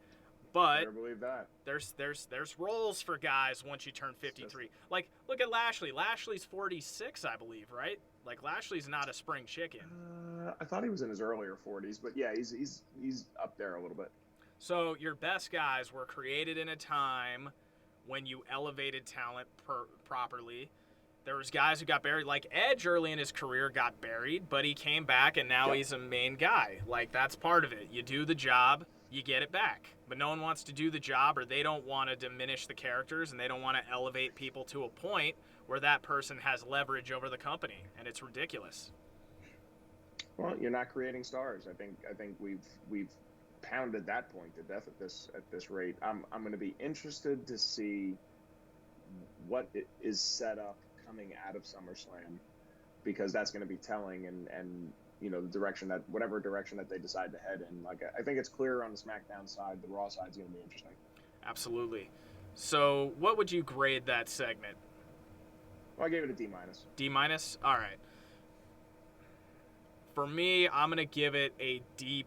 But I believe that. There's roles for guys once you turn 53. Like, look at Lashley. Lashley's 46, I believe, right? Like, Lashley's not a spring chicken. I thought he was in his earlier 40s, but yeah, he's up there a little bit. So your best guys were created in a time when you elevated talent properly. There was guys who got buried, like Edge early in his career got buried, but he came back and now he's a main guy. Like, that's part of it. You do the job, you get it back. But no one wants to do the job, or they don't want to diminish the characters, and they don't want to elevate people to a point where that person has leverage over the company, and it's ridiculous. Well, you're not creating stars. I think we've pounded that point to death at this rate. I'm going to be interested to see what is set up coming out of SummerSlam, because that's going to be telling, and the direction that whatever direction that they decide to head in. Like, I think it's clear on the SmackDown side. The Raw side is going to be interesting. Absolutely. So, what would you grade that segment? Well, I gave it a D-. D-? All right. For me, I'm going to give it a D+,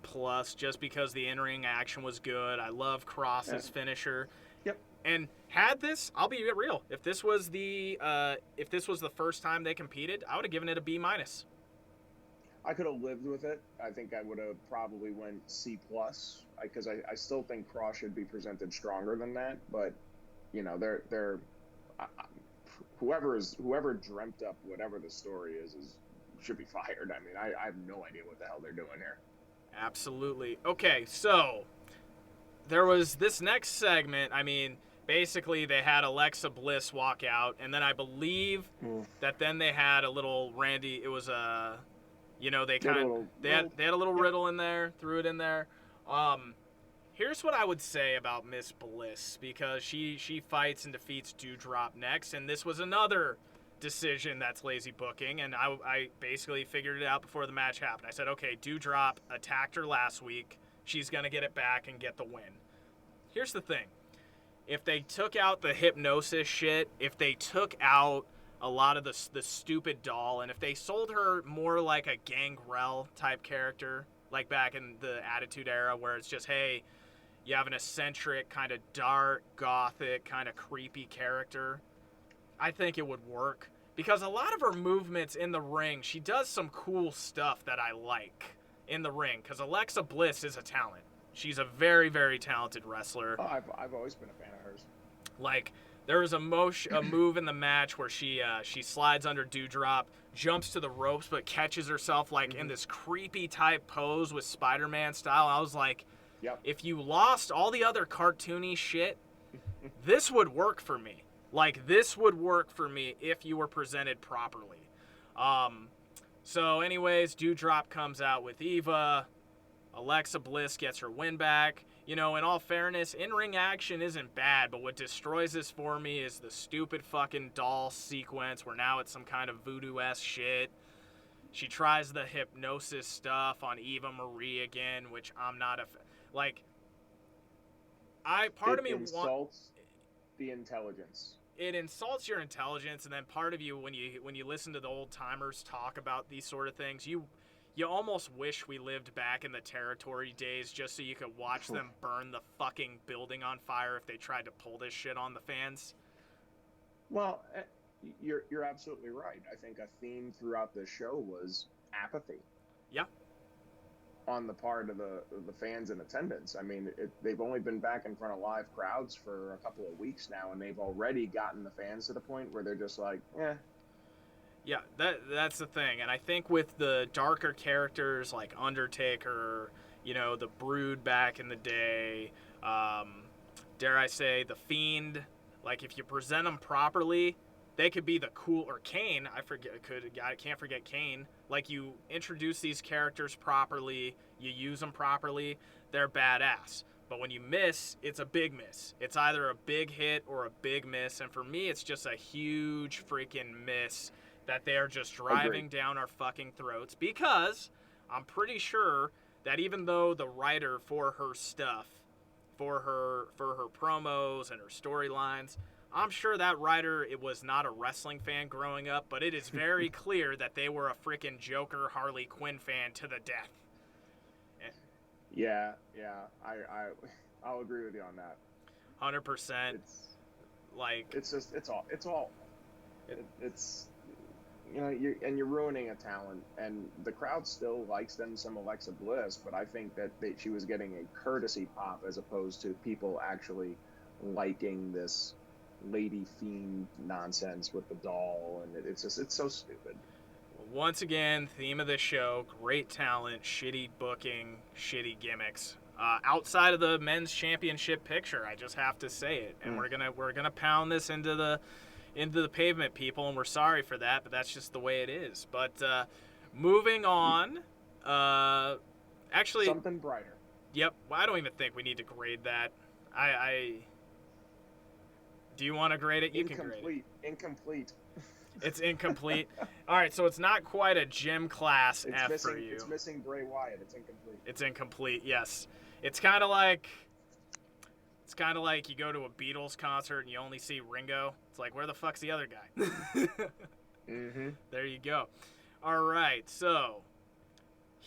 just because the in-ring action was good. I love Cross's finisher. Yep. And had this, I'll be real, if this was the first time they competed, I would have given it a B-. I could have lived with it. I think I would have probably went C+, because I still think Cross should be presented stronger than that. But, you know, whoever dreamt up whatever the story is should be fired. I mean, I have no idea what the hell they're doing here. Absolutely. Okay, so there was this next segment. I mean, basically they had Alexa Bliss walk out, and then I believe that then they had a little Randy. It was a, you know, they had a little riddle in there, threw it in there. Here's what I would say about Miss Bliss, because she fights and defeats Doudrop next, and this was another decision that's lazy booking, and I basically figured it out before the match happened. I said, okay, Doudrop attacked her last week. She's going to get it back and get the win. Here's the thing. If they took out the hypnosis shit, if they took out a lot of the stupid doll, and if they sold her more like a Gangrel type character, like back in the Attitude Era, where it's just, hey, you have an eccentric, kind of dark, gothic, kind of creepy character, I think it would work. Because a lot of her movements in the ring, she does some cool stuff that I like in the ring. Because Alexa Bliss is a talent. She's a very, very talented wrestler. Oh, I've always been a fan of hers. Like, there was a move in the match where she slides under Doudrop, jumps to the ropes, but catches herself like in this creepy type pose with Spider-Man style. I was like, yep. If you lost all the other cartoony shit, this would work for me. Like, this would work for me if you were presented properly. So anyways, Doudrop comes out with Eva. Alexa Bliss gets her win back. You know, in all fairness, in-ring action isn't bad, but what destroys this for me is the stupid fucking doll sequence where now it's some kind of voodoo-esque shit. She tries the hypnosis stuff on Eva Marie again, which I'm not a... Part of me insults the intelligence. It insults your intelligence, and then part of you, when you listen to the old timers talk about these sort of things, you almost wish we lived back in the territory days just so you could watch them burn the fucking building on fire if they tried to pull this shit on the fans. Well, you're absolutely right. I think a theme throughout the show was apathy. Yeah. On the part of the fans in attendance. I mean, they've only been back in front of live crowds for a couple of weeks now, and they've already gotten the fans to the point where they're just like, eh. Yeah, that's the thing. And I think with the darker characters like Undertaker, you know, the Brood back in the day, dare I say, the Fiend, like if you present them properly, they could be the cool, or Kane, I can't forget Kane. Like, you introduce these characters properly, you use them properly, they're badass. But when you miss, it's a big miss. It's either a big hit or a big miss. And for me, it's just a huge freaking miss that they're just driving down our fucking throats. Because I'm pretty sure that even though the writer for her stuff, for her promos and her storylines, I'm sure that writer, it was not a wrestling fan growing up, but it is very clear that they were a freaking Joker Harley Quinn fan to the death. Yeah, I'll agree with you on that. 100%. It's you know, you're ruining a talent, and the crowd still likes them some Alexa Bliss, but I think that she was getting a courtesy pop as opposed to people actually liking this lady fiend nonsense with the doll, and it's so stupid. Once again, theme of the show, great talent, shitty booking, shitty gimmicks. Outside of the men's championship picture, I just have to say it, and we're gonna pound this into the pavement, people, and we're sorry for that, but that's just the way it is. But moving on, actually, something brighter. Yep, well, I don't even think we need to grade that. Do you want to grade it? You can grade it. Incomplete. It's incomplete. All right, so it's not quite a gym class F for you. It's missing Bray Wyatt. It's incomplete. It's incomplete, yes. It's kind of like you go to a Beatles concert and you only see Ringo. It's like, where the fuck's the other guy? Mm-hmm. There you go. All right, so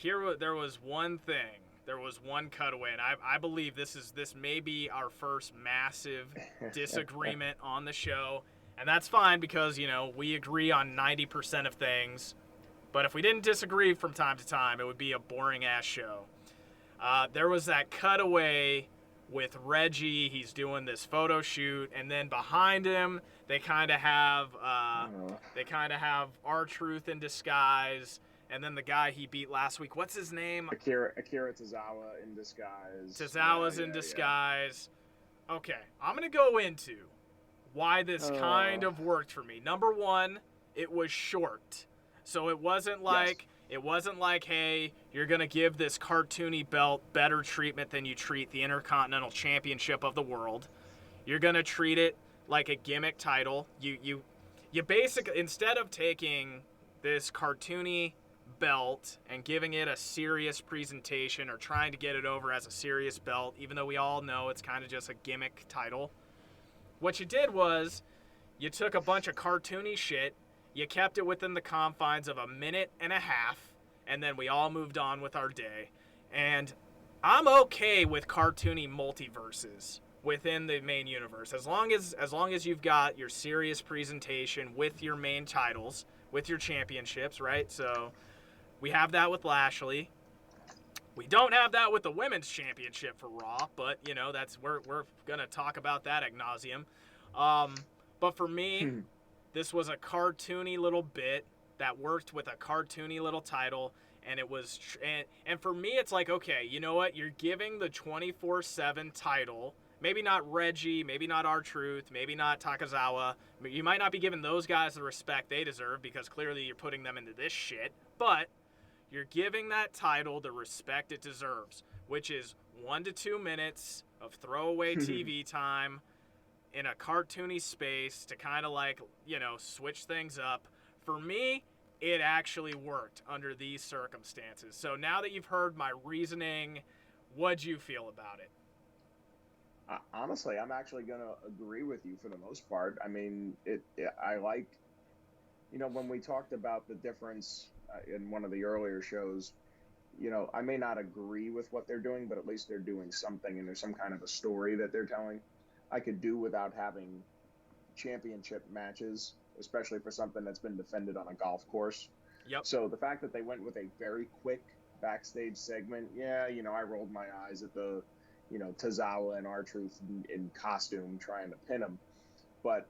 there was one thing. There was one cutaway, and I believe this may be our first massive disagreement on the show, and that's fine because, we agree on 90% of things, but if we didn't disagree from time to time, it would be a boring-ass show. There was that cutaway with Reggie. He's doing this photo shoot, and then behind him, they kind of have R-Truth in disguise. And then the guy he beat last week, what's his name? Akira Tozawa in disguise. Tozawa's in disguise. Yeah. Okay, I'm going to go into why this kind of worked for me. Number one, it was short. So it wasn't like, hey, you're going to give this cartoony belt better treatment than you treat the Intercontinental Championship of the world. You're going to treat it like a gimmick title. You basically, instead of taking this cartoony belt and giving it a serious presentation or trying to get it over as a serious belt, even though we all know it's kind of just a gimmick title, what you did was you took a bunch of cartoony shit, you kept it within the confines of a minute and a half, and then we all moved on with our day. And I'm okay with cartoony multiverses within the main universe, as long as you've got your serious presentation with your main titles, with your championships, right? So we have that with Lashley. We don't have that with the women's championship for Raw, but that's we're gonna talk about that ad nauseum. But for me, this was a cartoony little bit that worked with a cartoony little title, and it was and for me, it's like, okay, you know what? You're giving the 24/7 title. Maybe not Reggie, maybe not R-Truth, maybe not Takazawa. You might not be giving those guys the respect they deserve because clearly you're putting them into this shit. But you're giving that title the respect it deserves, which is 1 to 2 minutes of throwaway TV time in a cartoony space to kind of switch things up. For me, it actually worked under these circumstances. So now that you've heard my reasoning, what'd you feel about it? Honestly, I'm actually going to agree with you for the most part. I mean, I like, when we talked about the difference in one of the earlier shows, I may not agree with what they're doing, but at least they're doing something and there's some kind of a story that they're telling. I could do without having championship matches, especially for something that's been defended on a golf course. Yep. So the fact that they went with a very quick backstage segment, I rolled my eyes at the Tozawa and R-Truth in costume trying to pin him. But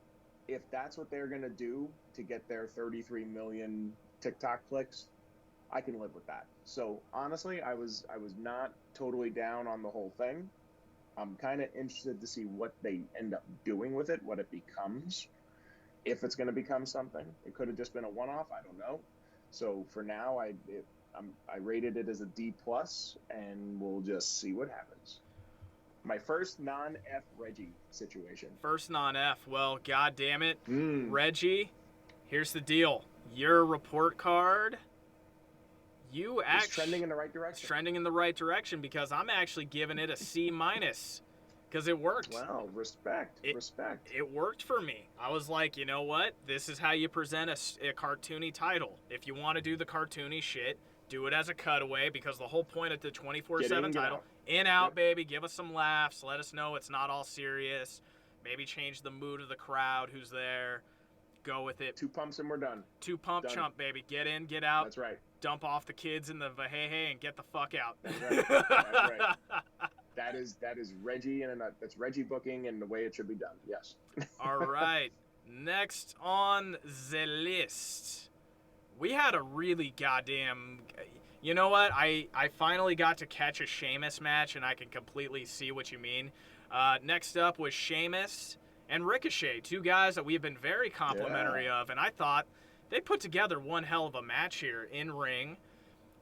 if that's what they're going to do to get their 33 million TikTok clicks, I can live with that. So honestly, I was not totally down on the whole thing. I'm kind of interested to see what they end up doing with it, what it becomes. If it's going to become something. It could have just been a one-off. I don't know. So for now, I rated it as a D+, and we'll just see what happens. My first non-F Reggie situation. First non-F. Well, God damn it. Reggie, here's the deal. Your report card, It's trending in the right direction. It's trending in the right direction because I'm actually giving it a C- because it worked. Wow, respect. It worked for me. I was like, you know what? This is how you present a cartoony title. If you want to do the cartoony shit, do it as a cutaway because the whole point of the 24/7 title, out, baby, give us some laughs, let us know it's not all serious, maybe change the mood of the crowd who's there, go with it. 2 pumps and we're done. 2 pump done. Chump, baby. Get in, get out. That's right. Dump off the kids in the hey and get the fuck out. That's right. That's right. That is Reggie that's Reggie booking and the way it should be done. Yes. All right. Next on the list, we had a really goddamn... You know what? I finally got to catch a Sheamus match, and I can completely see what you mean. Next up was Sheamus and Ricochet, 2 guys that we've been very complimentary of, and I thought they put together one hell of a match here in ring,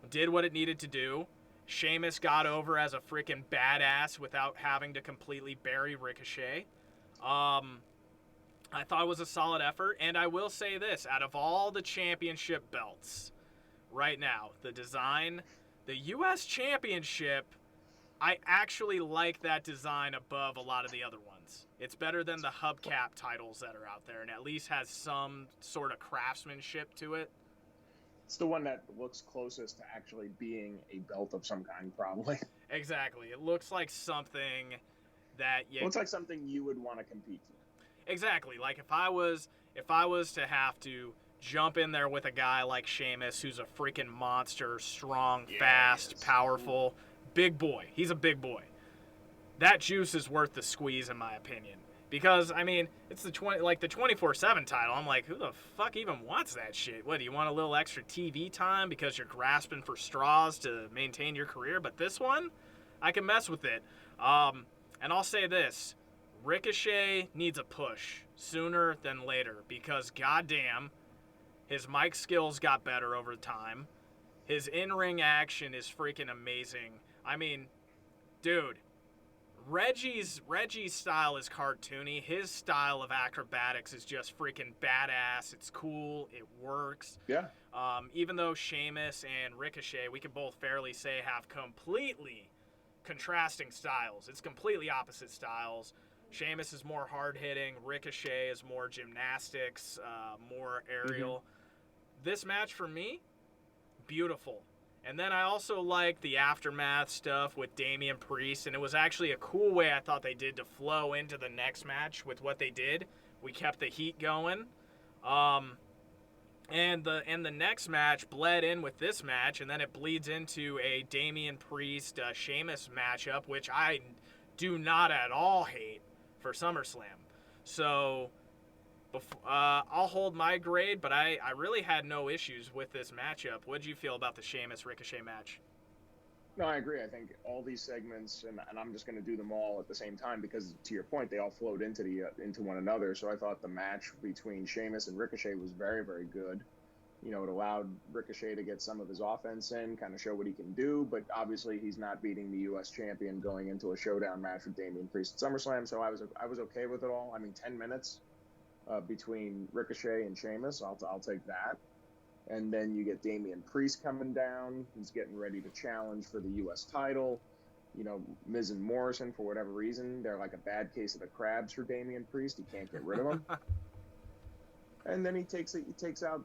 did what it needed to do. Sheamus got over as a freaking badass without having to completely bury Ricochet. I thought it was a solid effort, and I will say this, out of all the championship belts right now, the design, the U.S. Championship, I actually like that design above a lot of the other ones. It's better than the hubcap titles that are out there, and at least has some sort of craftsmanship to it. It's the one that looks closest to actually being a belt of some kind, probably. Exactly. It looks like something that you... Looks like something you would want to compete for. Exactly. Like if I was to have to jump in there with a guy like Sheamus, who's a freaking monster, strong, fast, powerful, big boy. He's a big boy. That juice is worth the squeeze, in my opinion. Because, I mean, it's the 24/7 title. I'm like, who the fuck even wants that shit? What, do you want a little extra TV time because you're grasping for straws to maintain your career? But this one, I can mess with it. And I'll say this. Ricochet needs a push sooner than later because, goddamn, his mic skills got better over time. His in-ring action is freaking amazing. I mean, dude, Reggie's style is cartoony. His style of acrobatics is just freaking badass. It's cool. It works. Yeah. Even though Sheamus and Ricochet, we can both fairly say, have completely contrasting styles. It's completely opposite styles. Sheamus is more hard-hitting. Ricochet is more gymnastics, more aerial. Mm-hmm. This match, for me, beautiful. And then I also like the aftermath stuff with Damian Priest, and it was actually a cool way I thought they did to flow into the next match with what they did. We kept the heat going. And the next match bled in with this match, and then it bleeds into a Damian Priest Sheamus matchup, which I do not at all hate for SummerSlam. So I'll hold my grade, but I really had no issues with this matchup. What did you feel about the Sheamus Ricochet match? No, I agree. I think all these segments, and I'm just going to do them all at the same time because, to your point, they all flowed into one another. So I thought the match between Sheamus and Ricochet was very, very good. You know, it allowed Ricochet to get some of his offense in, kind of show what he can do. But obviously, he's not beating the U.S. champion going into a showdown match with Damian Priest at SummerSlam. So I was okay with it all. I mean, 10 minutes between Ricochet and Sheamus, I'll take that. And then you get Damian Priest coming down. He's getting ready to challenge for the U.S. title. You know, Miz and Morrison, for whatever reason, they're like a bad case of the crabs for Damian Priest. He can't get rid of them. And then he takes out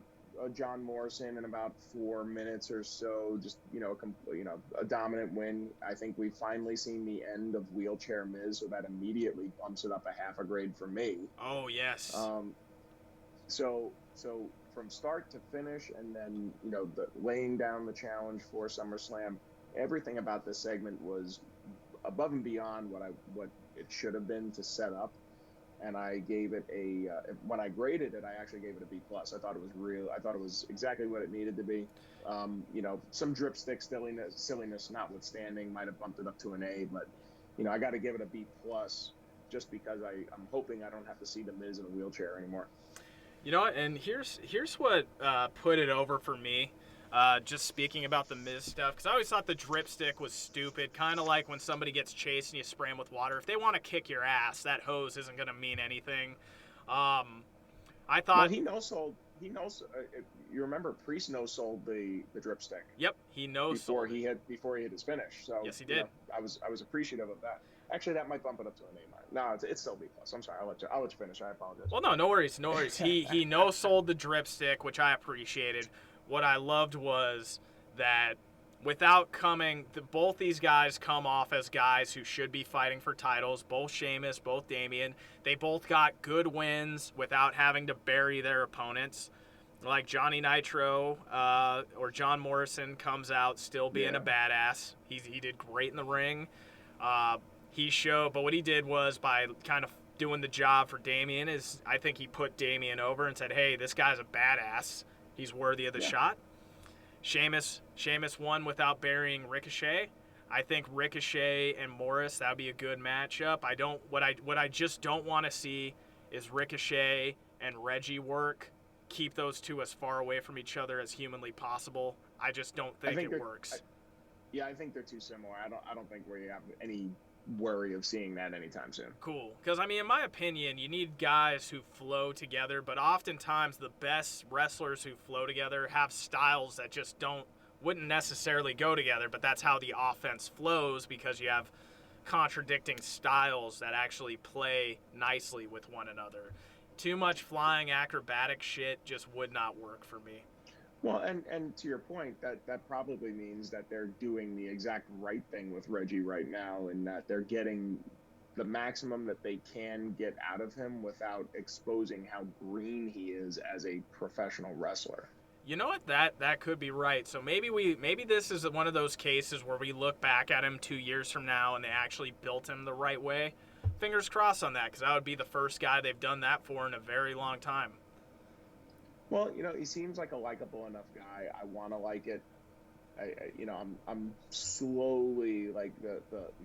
John Morrison in about 4 minutes or so. Just a dominant win. I think we've finally seen the end of Wheelchair Miz, so that immediately bumps it up a half a grade for me. Oh yes. So from start to finish, and then the laying down the challenge for SummerSlam, everything about this segment was above and beyond what it should have been to set up. And I gave it when I graded it, I actually gave it a B+. I thought it was real. I thought it was exactly what it needed to be. Some dripstick silliness notwithstanding, might have bumped it up to an A, but I got to give it a B+ just because I'm hoping I don't have to see the Miz in a wheelchair anymore. You know what? And here's what put it over for me. Just speaking about the Miz stuff, because I always thought the dripstick was stupid. Kind of like when somebody gets chased and you spray them with water. If they want to kick your ass, that hose isn't going to mean anything. I thought... Well, he no-sold. You remember Priest no-sold the dripstick. Yep, he no-sold before he hit his finish. So yes, he did. I was appreciative of that. Actually, that might bump it up to an A-. No, it's still B+. I'm sorry. I'll let you finish. I apologize. Well, no worries. He no-sold the dripstick, which I appreciated. What I loved was that without both these guys come off as guys who should be fighting for titles. Both Sheamus, both Damian. They both got good wins without having to bury their opponents. Like Johnny Nitro or John Morrison comes out still being a badass. He did great in the ring. But what he did was, by kind of doing the job for Damian, is I think he put Damian over and said, hey, this guy's a badass. He's worthy of the shot. Sheamus won without burying Ricochet. I think Ricochet and Morris, that would be a good matchup. What I just don't want to see is Ricochet and Reggie work. Keep those two as far away from each other as humanly possible. I just don't think it works. I think they're too similar. I don't think we have any worry of seeing that anytime soon. Cool. Because, I mean, in my opinion, you need guys who flow together, but oftentimes the best wrestlers who flow together have styles that just wouldn't necessarily go together, but that's how the offense flows, because you have contradicting styles that actually play nicely with one another. Too much flying acrobatic shit just would not work for me. Well, and to your point, that probably means that they're doing the exact right thing with Reggie right now, and that they're getting the maximum that they can get out of him without exposing how green he is as a professional wrestler. You know what? That could be right. So maybe this is one of those cases where we look back at him 2 years from now and they actually built him the right way. Fingers crossed on that, because that would be the first guy they've done that for in a very long time. Well, he seems like a likable enough guy. I want to like it. I'm slowly, like,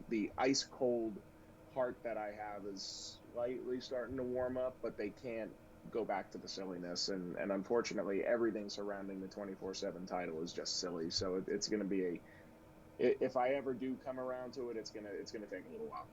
the ice cold heart that I have is slightly starting to warm up, but they can't go back to the silliness, and unfortunately everything surrounding the 24/7 title is just silly. So it's going to be if I ever do come around to it, it's going to take a little while.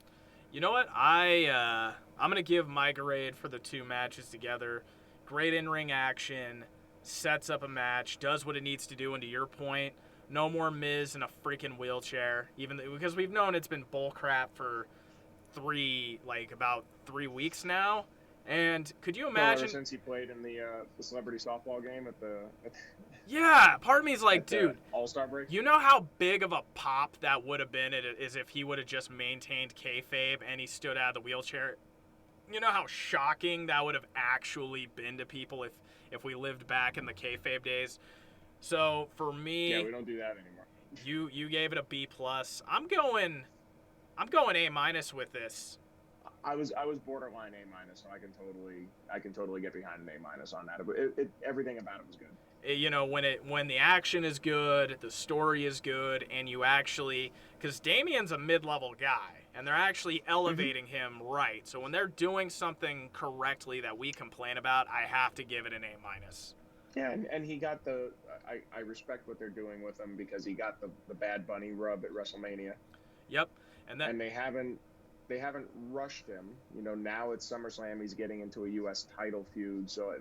You know what? I'm going to give my grade for the two matches together. Great in-ring action, sets up a match, does what it needs to do, and to your point, no more Miz in a freaking wheelchair, because we've known it's been bullcrap for about 3 weeks now. And could you imagine? Ever since he played in the celebrity softball game at the yeah, part of me is like, dude, All-Star break. You know how big of a pop that would have been as if he would have just maintained kayfabe and he stood out of the wheelchair. You know how shocking that would have actually been to people if we lived back in the kayfabe days. So for me, yeah, we don't do that anymore. You gave it a B+. I'm going A- with this. I was borderline A-, so I can totally get behind an A- on that. But everything about it was good. When the action is good, the story is good, and you actually, because Damien's a mid-level guy, and they're actually elevating him right. So when they're doing something correctly that we complain about, I have to give it an A-. Yeah, and he got I respect what they're doing with him, because he got the Bad Bunny rub at WrestleMania. Yep, and they haven't rushed him. Now it's SummerSlam. He's getting into a U.S. title feud, so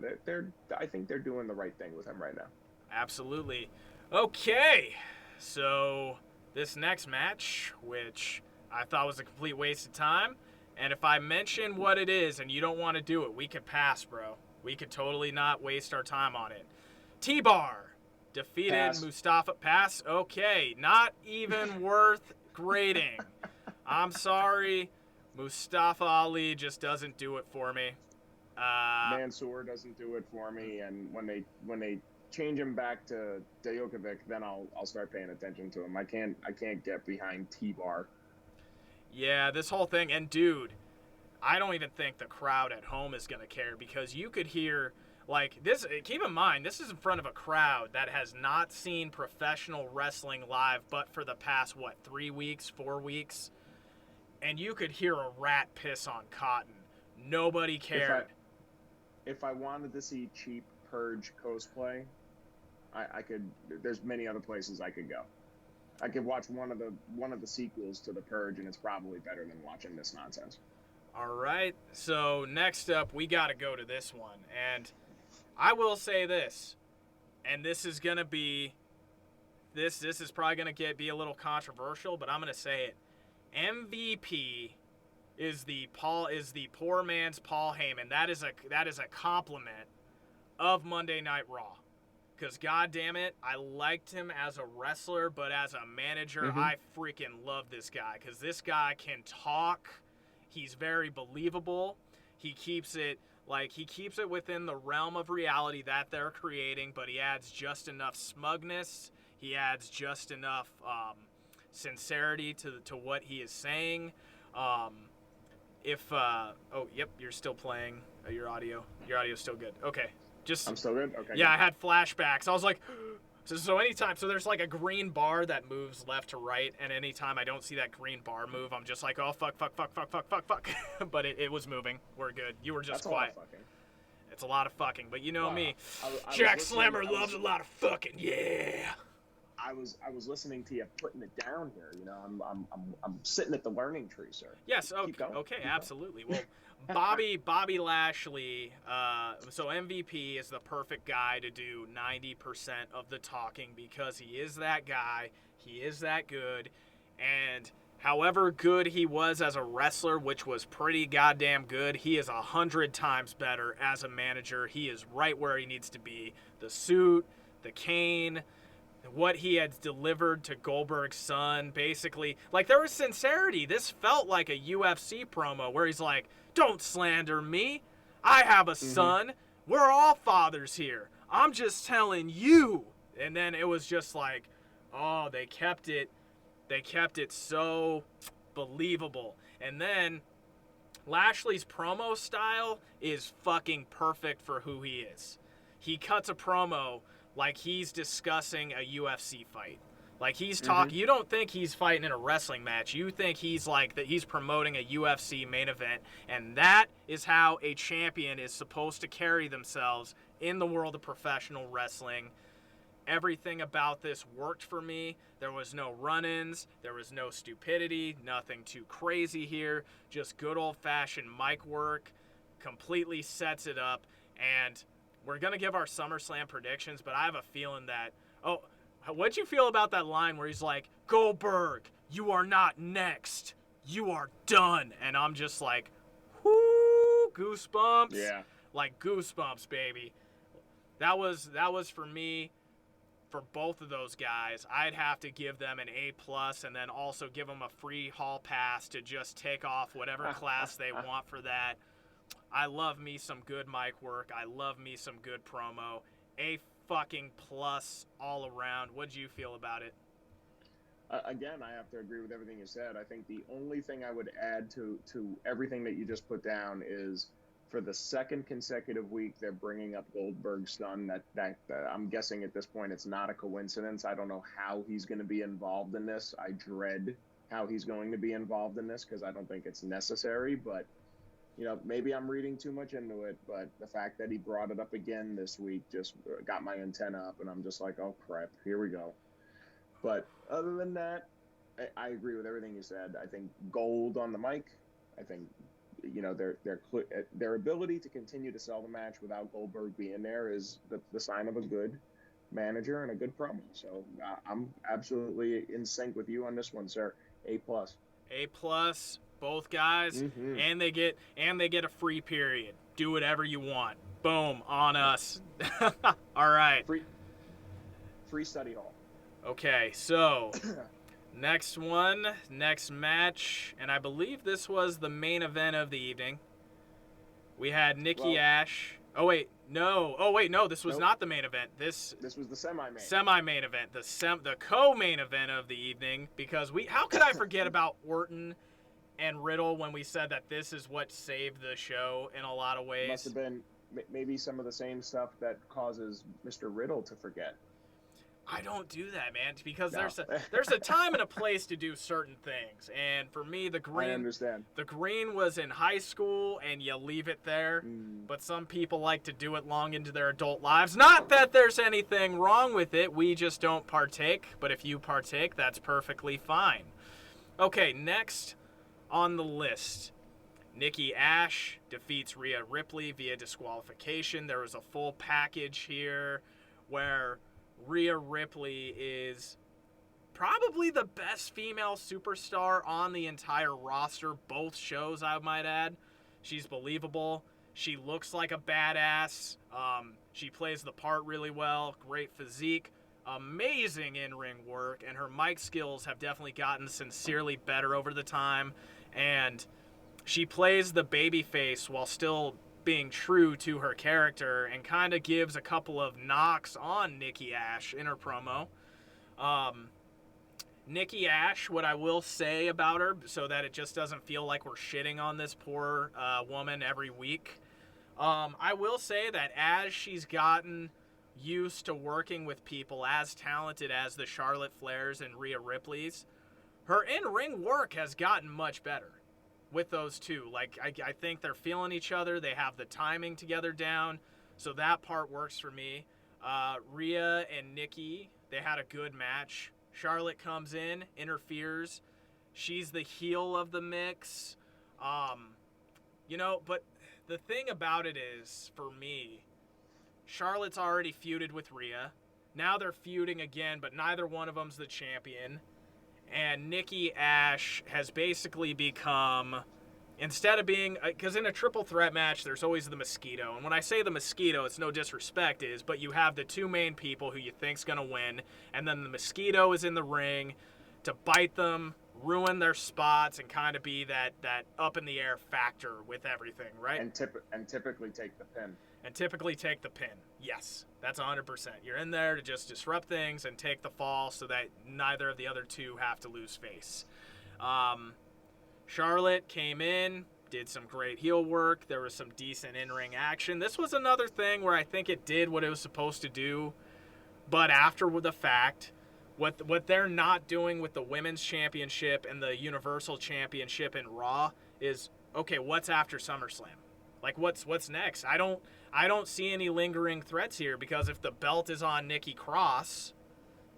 I think they're doing the right thing with him right now. Absolutely. Okay, so this next match, which I thought was a complete waste of time, and if I mention what it is and you don't want to do it, we could pass, bro. We could totally not waste our time on it. T-Bar defeated Mustafa. Pass? Okay, not even worth grading. I'm sorry, Mustafa Ali just doesn't do it for me. Mansoor doesn't do it for me, and when they change him back to Djokovic, then I'll start paying attention to him. I can't get behind T-Bar. Yeah, this whole thing, and dude, I don't even think the crowd at home is gonna care, because you could hear like this. Keep in mind, this is in front of a crowd that has not seen professional wrestling live, but for the past 3 weeks, 4 weeks. And you could hear a rat piss on cotton. Nobody cared. If I wanted to see cheap Purge cosplay, I could. There's many other places I could go. I could watch one of the sequels to the Purge, and it's probably better than watching this nonsense. All right. So next up, we got to go to this one, and I will say this, and this is gonna be, this is probably gonna be a little controversial, but I'm gonna say it. MVP is the poor man's Paul Heyman. That is a compliment of Monday Night Raw, because goddamn it, I liked him as a wrestler, but as a manager, I freaking love this guy, because this guy can talk. He's very believable. He keeps it within the realm of reality that they're creating, but he adds just enough smugness. He adds just enough sincerity to what he is saying. You're still playing your audio. Your audio's still good. Okay. I'm still good? Okay. Yeah, good. I had flashbacks. I was like, so anytime, so there's like a green bar that moves left to right, and anytime I don't see that green bar move, I'm just like, oh, fuck. But it was moving. We're good. You were just quiet. It's a lot of fucking, but you know me. Jack Slammer loves a lot of fucking, yeah. I was listening to you putting it down here. I'm sitting at the learning tree, sir. Yes. Okay. Absolutely. Well, Bobby Lashley. So MVP is the perfect guy to do 90% of the talking, because he is that guy. He is that good, and however good he was as a wrestler, which was pretty goddamn good, he is 100 times better as a manager. He is right where he needs to be. The suit, the cane, what he had delivered to Goldberg's son, basically. Like, there was sincerity. This felt like a UFC promo where he's like, don't slander me. I have a son. We're all fathers here. I'm just telling you. And then it was just like, oh, they kept it so believable. And then Lashley's promo style is fucking perfect for who he is. He cuts a promo like he's discussing a UFC fight. Like he's talking, you don't think he's fighting in a wrestling match. You think he's like that he's promoting a UFC main event. And that is how a champion is supposed to carry themselves in the world of professional wrestling. Everything about this worked for me. There was no run-ins. There was no stupidity. Nothing too crazy here. Just good old-fashioned mic work. Completely sets it up. And we're going to give our SummerSlam predictions, but I have a feeling that... Oh, what'd you feel about that line where he's like, Goldberg, you are not next. You are done. And I'm just like, whoo, goosebumps. Yeah. Like goosebumps, baby. That was for me. For both of those guys, I'd have to give them an A+, and then also give them a free hall pass to just take off whatever class they want for that. I love me some good mic work. I love me some good promo. A fucking plus all around. What'd you feel about it? Again, I have to agree with everything you said. I think the only thing I would add to everything that you just put down is, for the second consecutive week, they're bringing up Goldberg's son. That I'm guessing at this point it's not a coincidence. I don't know how he's going to be involved in this. I dread how he's going to be involved in this because I don't think it's necessary. But, you know, maybe I'm reading too much into it. But the fact that he brought it up again this week just got my antenna up, and I'm just like, oh, crap, here we go. But other than that, I agree with everything you said. I think gold on the mic. I think, you know, their ability to continue to sell the match without Goldberg being there is the sign of a good manager and a good promo. So I'm absolutely in sync with you on this one, sir. A+. A+, both guys, and they get a free period. Do whatever you want. Boom, on us. All right. Free study hall. Okay, so next match, and I believe this was the main event of the evening. We had Nikki Ash. Oh wait, no, this was not the main event. This was the semi-main. Semi-main event, the co-main event of the evening, because how could I forget about Orton and Riddle when we said that this is what saved the show in a lot of ways? Must have been maybe some of the same stuff that causes Mr. Riddle to forget. I don't do that, man, because there's a time and a place to do certain things. And for me, the green was in high school, and you leave it there. But some people like to do it long into their adult lives. Not that there's anything wrong with it. We just don't partake. But if you partake, that's perfectly fine. Okay, next on the list, Nikki Ash defeats Rhea Ripley via disqualification. There was a full package here where Rhea Ripley is probably the best female superstar on the entire roster, both shows, I might add. She's believable. She looks like a badass. She plays the part really well. Great physique. Amazing in-ring work. And her mic skills have definitely gotten sincerely better over the time. And she plays the babyface while still being true to her character, and kind of gives a couple of knocks on Nikki Ash in her promo. Nikki Ash, what I will say about her, so that it just doesn't feel like we're shitting on this poor woman every week, I will say that as she's gotten used to working with people as talented as the Charlotte Flairs and Rhea Ripley's, her in-ring work has gotten much better with those two. Like, I think they're feeling each other. They have the timing together down. So that part works for me. Rhea and Nikki, they had a good match. Charlotte comes in, interferes. She's the heel of the mix. You know, but the thing about it is, for me, Charlotte's already feuded with Rhea. Now they're feuding again, but neither one of them's the champion. And Nikki Ash has basically become instead of being, because in a triple threat match, there's always the mosquito. And when I say the mosquito, it's no disrespect, but you have the two main people who you think's going to win, and then the mosquito is in the ring to bite them, ruin their spots, and kind of be that up in the air factor with everything, right? And typically take the pin. And typically take the pin. Yes, that's 100%. You're in there to just disrupt things and take the fall so that neither of the other two have to lose face. Charlotte came in, did some great heel work. There was some decent in-ring action. This was another thing where I think it did what it was supposed to do, but after the fact, what they're not doing with the Women's Championship and the Universal Championship in Raw is, okay, what's after SummerSlam? Like, what's next? I don't see any lingering threats here, because if the belt is on Nikki Cross,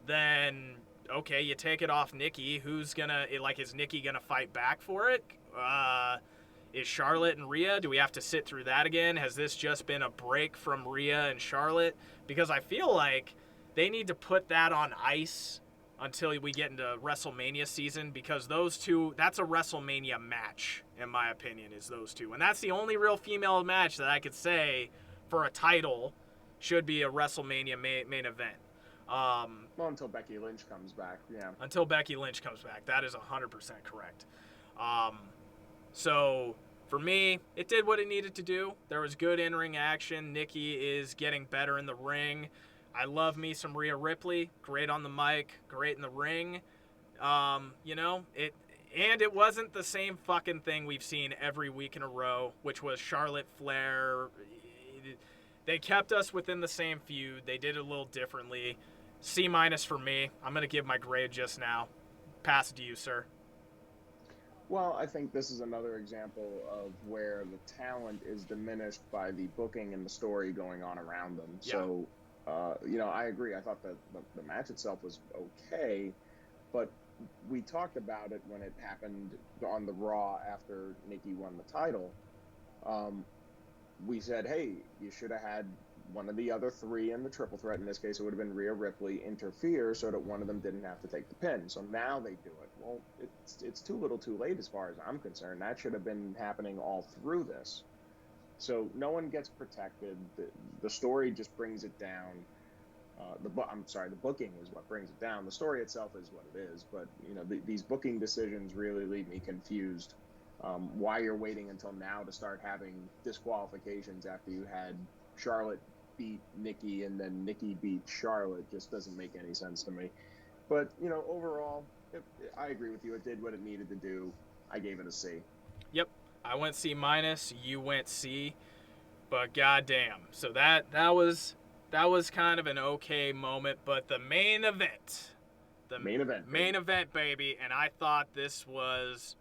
then okay, you take it off Nikki. Who's gonna, like, is Nikki gonna fight back for it? Is Charlotte and Rhea? Do we have to sit through that again? Has this just been a break from Rhea and Charlotte? Because I feel like they need to put that on ice until we get into WrestleMania season, because those two, that's a WrestleMania match, in my opinion, is those two. And that's the only real female match that I could say for a title should be a WrestleMania main event. Well, until Becky Lynch comes back, yeah. Until Becky Lynch comes back. That is 100% correct. So, for me, it did what it needed to do. There was good in-ring action. Nikki is getting better in the ring. I love me some Rhea Ripley. Great on the mic, great in the ring. It wasn't the same fucking thing we've seen every week in a row, which was Charlotte Flair. They kept us within the same feud. They did it a little differently. C- for me. I'm going to give my grade just now. Pass it to you, sir. Well, I think this is another example of where the talent is diminished by the booking and the story going on around them. Yeah. So, I agree. I thought that the match itself was okay, but we talked about it when it happened on the Raw after Nikki won the title. We said, hey, you should have had one of the other three in the triple threat. In this case, it would have been Rhea Ripley interfere so that one of them didn't have to take the pin. So now they do it. Well, it's too little too late as far as I'm concerned. That should have been happening all through this. So no one gets protected. The story just brings it down. The booking is what brings it down. The story itself is what it is. But, these booking decisions really leave me confused. Why you're waiting until now to start having disqualifications after you had Charlotte beat Nikki and then Nikki beat Charlotte just doesn't make any sense to me. But, overall, I agree with you. It did what it needed to do. I gave it a C. Yep. I went C-, you went C, but goddamn. So that was kind of an okay moment, but the main event. Main event, baby, and I thought this was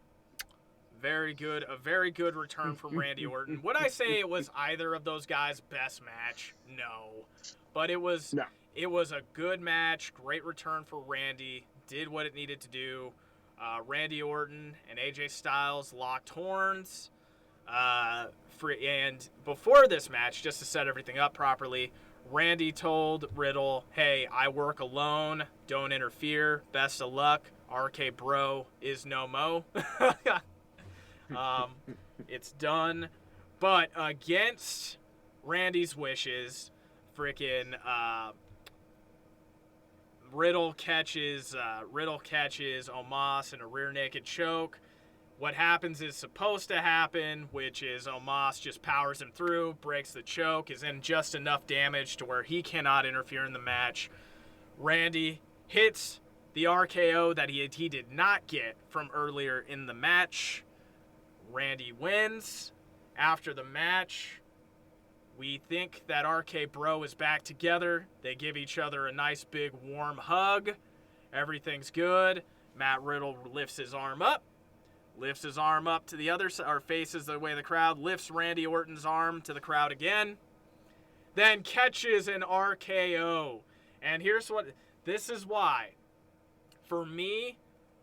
very good, a very good return from Randy Orton. Would I say it was either of those guys' best match? No. But it was a good match, great return for Randy, did what it needed to do. Randy Orton and AJ Styles locked horns. And before this match, just to set everything up properly, Randy told Riddle, hey, I work alone, don't interfere, best of luck, RKBRO is no mo. It's done. But against Randy's wishes, freaking Riddle catches Omos in a rear naked choke. What happens is supposed to happen, which is Omos just powers him through, breaks the choke, is in just enough damage to where he cannot interfere in the match. Randy hits the RKO that he did not get from earlier in the match. Randy wins. After the match, we think that RK-Bro is back together. They give each other a nice big warm hug. Everything's good. Matt Riddle lifts his arm up to the other side, or faces the way the crowd, lifts Randy Orton's arm to the crowd again, then catches an RKO. And this is why, for me,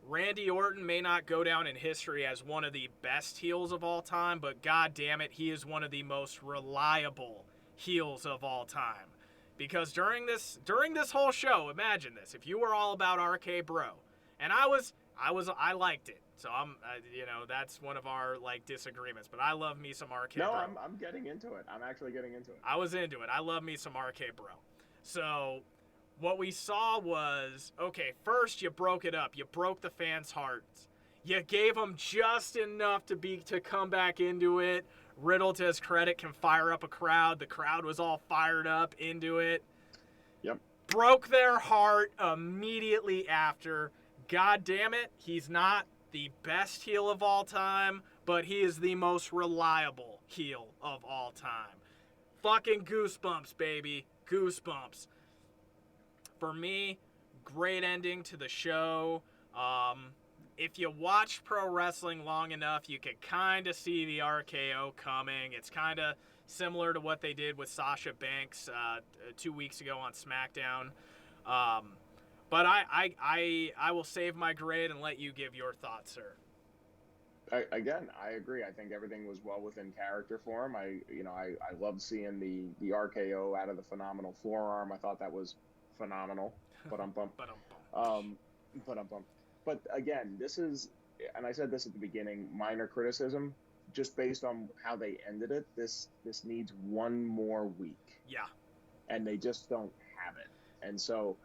Randy Orton may not go down in history as one of the best heels of all time, but god damn it, he is one of the most reliable heels of all time. Because during this whole show, imagine this, if you were all about RK-Bro, and I liked it. So that's one of our like disagreements. But I love me some RK. No, Bro. I'm getting into it. I'm actually getting into it. I was into it. I love me some RK-Bro. So what we saw was, okay, first you broke it up. You broke the fans' hearts. You gave them just enough to come back into it. Riddle, to his credit, can fire up a crowd. The crowd was all fired up into it. Yep. Broke their heart immediately after. God damn it, he's not the best heel of all time, but he is the most reliable heel of all time. Fucking goosebumps, baby. Goosebumps. For me, great ending to the show. If you watch pro wrestling long enough, you can kind of see the RKO coming. It's kind of similar to what they did with Sasha Banks 2 weeks ago on SmackDown. But I will save my grade and let you give your thoughts, sir. I agree. I think everything was well within character for him. I loved seeing the RKO out of the phenomenal forearm. I thought that was phenomenal. But again, this is, and I said this at the beginning, minor criticism, just based on how they ended it. This needs one more week. Yeah. And they just don't have it. And so,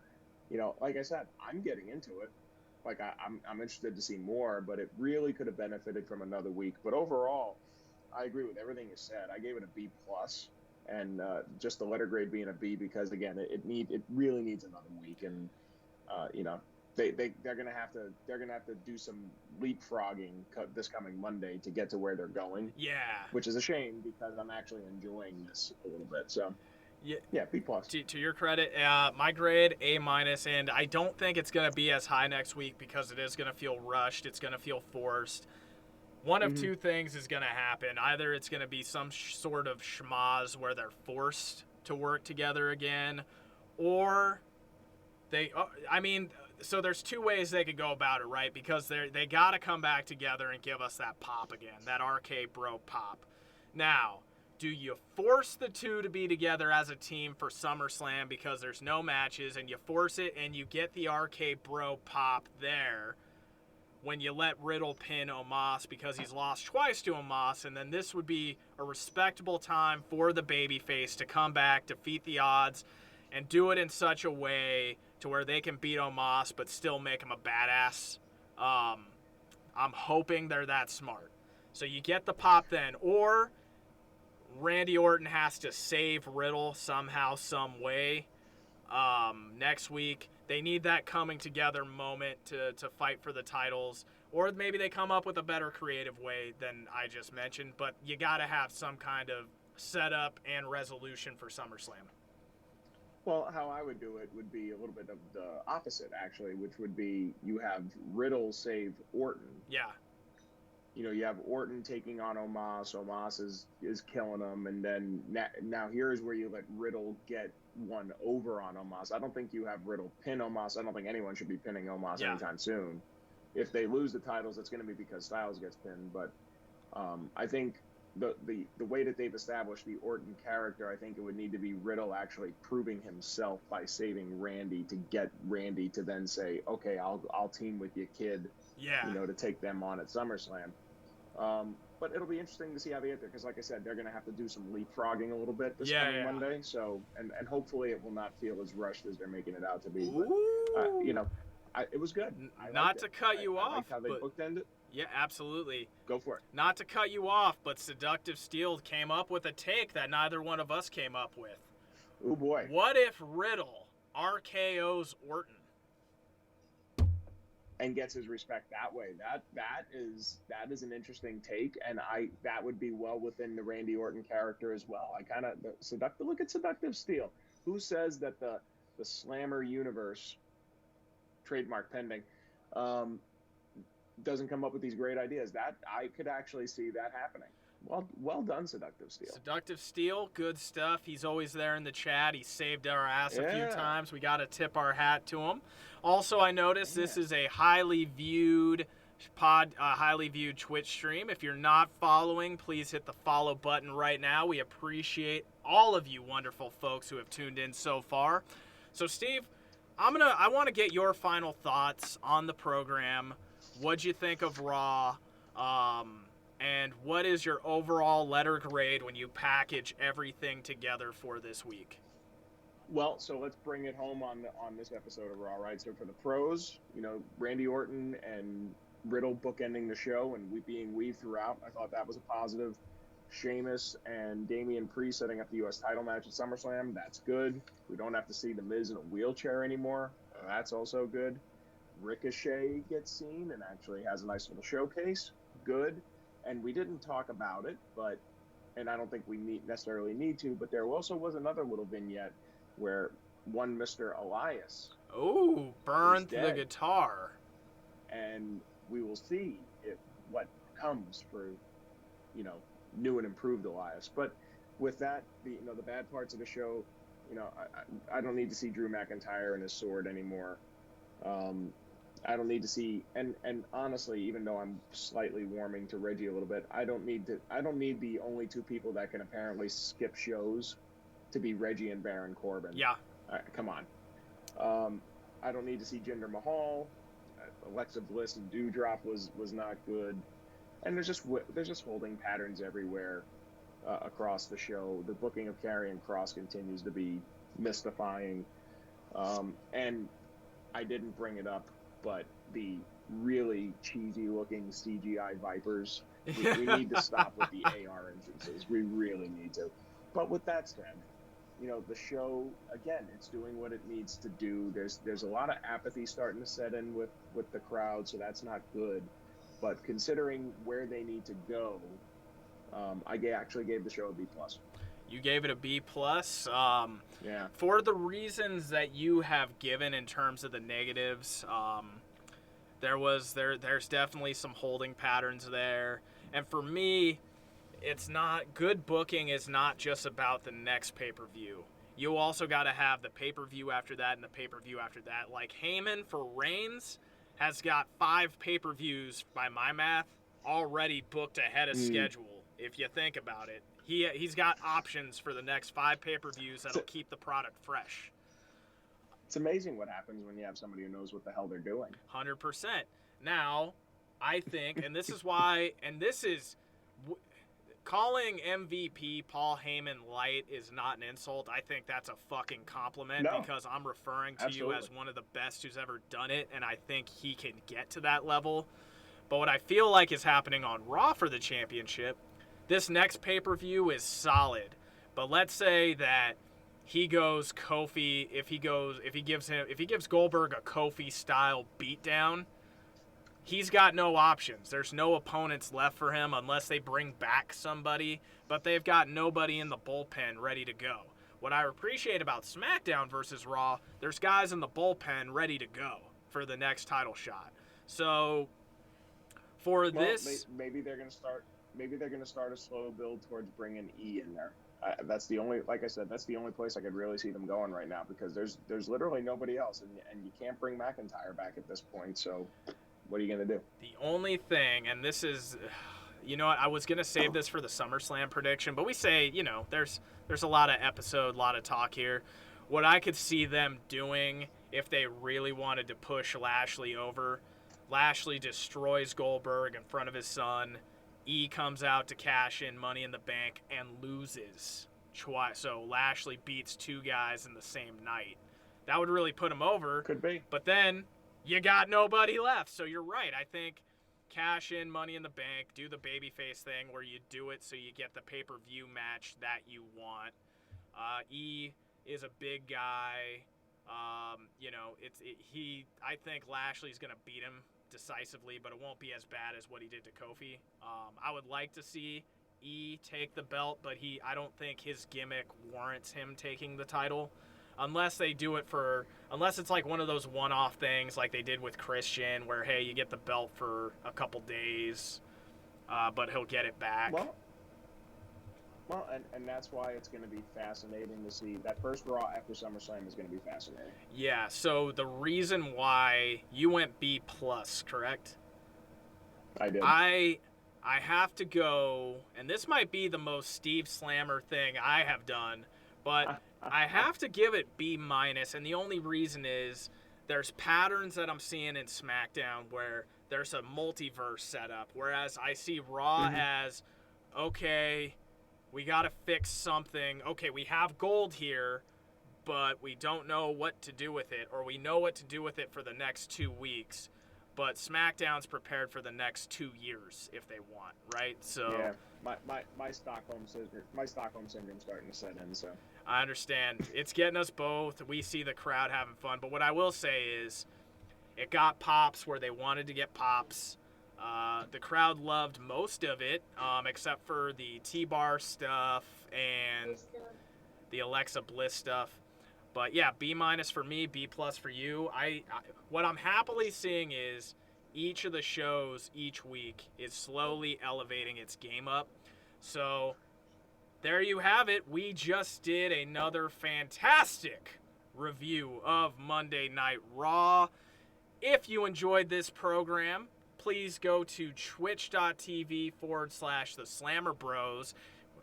like I said, I'm getting into it. Like I'm interested to see more, but it really could have benefited from another week. But overall, I agree with everything you said. I gave it a B+, and just the letter grade being a B because again, it really needs another week, and they're gonna have to do some leapfrogging this coming Monday to get to where they're going. Yeah. Which is a shame because I'm actually enjoying this a little bit. So. Yeah, B+. To your credit, my grade, A-, and I don't think it's going to be as high next week because it is going to feel rushed. It's going to feel forced. One of two things is going to happen. Either it's going to be some sort of schmoz where they're forced to work together again, or so there's two ways they could go about it, right? Because they got to come back together and give us that pop again, that RK-Bro pop. Now, do you force the two to be together as a team for SummerSlam because there's no matches, and you force it and you get the RK-Bro pop there when you let Riddle pin Omos because he's lost twice to Omos, and then this would be a respectable time for the babyface to come back, defeat the odds, and do it in such a way to where they can beat Omos but still make him a badass. I'm hoping they're that smart. So you get the pop then, or Randy Orton has to save Riddle somehow, some way next week. They need that coming together moment to fight for the titles. Or maybe they come up with a better creative way than I just mentioned. But you got to have some kind of setup and resolution for SummerSlam. Well, how I would do it would be a little bit of the opposite, actually, which would be you have Riddle save Orton. Yeah. You have Orton taking on Omos. Omos is killing him, and then now here's where you let Riddle get one over on Omos. I don't think you have Riddle pin Omos. I don't think anyone should be pinning Omos anytime soon. If they lose the titles, it's going to be because Styles gets pinned. But I think the way that they've established the Orton character, I think it would need to be Riddle actually proving himself by saving Randy to get Randy to then say, okay, I'll team with you, kid. Yeah. To take them on at SummerSlam. But it'll be interesting to see how they get there because, like I said, they're going to have to do some leapfrogging a little bit this coming Monday. So, and hopefully it will not feel as rushed as they're making it out to be. But, it was good. Not to cut you off. I liked how they bookended it. Yeah, absolutely. Go for it. Not to cut you off, but Seductive Steel came up with a take that neither one of us came up with. Oh, boy. What if Riddle RKO's Orton? And gets his respect that way. That is an interesting take, and that would be well within the Randy Orton character as well. Look at Seductive Steel. Who says that the Slammer universe, trademark pending, doesn't come up with these great ideas? That I could actually see that happening. Well done, Seductive Steel. Seductive Steel, good stuff. He's always there in the chat. He saved our ass a few times. We got to tip our hat to him. Also, I noticed this is a highly viewed Twitch stream. If you're not following, please hit the follow button right now. We appreciate all of you wonderful folks who have tuned in so far. So, Steve, I want to get your final thoughts on the program. What'd you think of Raw? And what is your overall letter grade when you package everything together for this week? Well, so let's bring it home on this episode of Raw, right? So for the pros, Randy Orton and Riddle bookending the show and being weaved throughout, I thought that was a positive. Sheamus and Damian Priest setting up the U.S. title match at SummerSlam, that's good. We don't have to see The Miz in a wheelchair anymore. That's also good. Ricochet gets seen and actually has a nice little showcase. Good. And we didn't talk about it, and I don't think we necessarily need to, but there also was another little vignette where one Mr. Elias. Oh, burned the guitar. And we will see what comes for, new and improved Elias. But with that, the bad parts of the show, I don't need to see Drew McIntyre and his sword anymore. I don't need to see, and honestly, even though I'm slightly warming to Reggie a little bit, I don't need the only two people that can apparently skip shows to be Reggie and Baron Corbin. Yeah. Come on. I don't need to see Jinder Mahal. Alexa Bliss and Doudrop was not good. And there's just holding patterns everywhere across the show. The booking of Carrion Cross continues to be mystifying. And I didn't bring it up, but the really cheesy-looking CGI Vipers, we need to stop with the AR entrances. We really need to. But with that said, the show, again, it's doing what it needs to do. There's a lot of apathy starting to set in with the crowd, so that's not good. But considering where they need to go, I actually gave the show a B+. You gave it a B+. Yeah. For the reasons that you have given in terms of the negatives, there's definitely some holding patterns there. And for me, it's not good booking is not just about the next pay-per-view. You also got to have the pay-per-view after that and the pay-per-view after that. Like Heyman for Reigns has got 5 pay-per-views by my math already booked ahead of schedule. If you think about it, he's got options for the next 5 pay-per-views that'll keep the product fresh. It's amazing what happens when you have somebody who knows what the hell they're doing. 100%. Now, I think, and this is why, and this is calling MVP Paul Heyman light is not an insult. I think that's a fucking compliment because I'm referring to you as one of the best who's ever done it, and I think he can get to that level. But what I feel like is happening on Raw for the championship, this next pay-per-view is solid. But let's say that he goes Kofi, if he gives Goldberg a Kofi style beatdown, he's got no options. There's no opponents left for him unless they bring back somebody, but they've got nobody in the bullpen ready to go. What I appreciate about SmackDown versus Raw, there's guys in the bullpen ready to go for the next title shot. So this, maybe they're going to start. Maybe they're going to start a slow build towards bringing E in there. That's the only, like I said, that's the only place I could really see them going right now because there's literally nobody else, and you can't bring McIntyre back at this point. So, what are you going to do? The only thing, and this is, I was going to save this for the SummerSlam prediction, but we say, there's a lot of lot of talk here. What I could see them doing if they really wanted to push Lashley over, Lashley destroys Goldberg in front of his son. E comes out to cash in Money in the Bank and loses twice. So Lashley beats 2 guys in the same night. That would really put him over. Could be. But then you got nobody left. So you're right. I think cash in Money in the Bank, do the babyface thing where you do it so you get the pay-per-view match that you want. E is a big guy. I think Lashley's going to beat him decisively, but it won't be as bad as what he did to Kofi. I would like to see E take the belt, but I don't think his gimmick warrants him taking the title unless they do it unless it's like one of those one-off things like they did with Christian where, hey, you get the belt for a couple days, but he'll get it back. Well, and that's why it's going to be fascinating to see. That first Raw after SummerSlam is going to be fascinating. Yeah, so the reason why you went B+, correct? I did. I have to go, and this might be the most Steve Slammer thing I have done, but I have to give it B-, and the only reason is there's patterns that I'm seeing in SmackDown where there's a multiverse setup, whereas I see Raw as, okay, we got to fix something. Okay, we have gold here, but we don't know what to do with it, or we know what to do with it for the next 2 weeks, but SmackDown's prepared for the next 2 years if they want, right? So yeah, my Stockholm syndrome's starting to set in. So I understand. It's getting us both. We see the crowd having fun, but what I will say is, it got pops where they wanted to get pops. The crowd loved most of it, except for the T-Bar stuff and the Alexa Bliss stuff. But yeah, B- for me, B+ for you. What I'm happily seeing is each of the shows each week is slowly elevating its game up. So there you have it. We just did another fantastic review of Monday Night Raw. If you enjoyed this program, please go to twitch.tv/the Slammer Bros.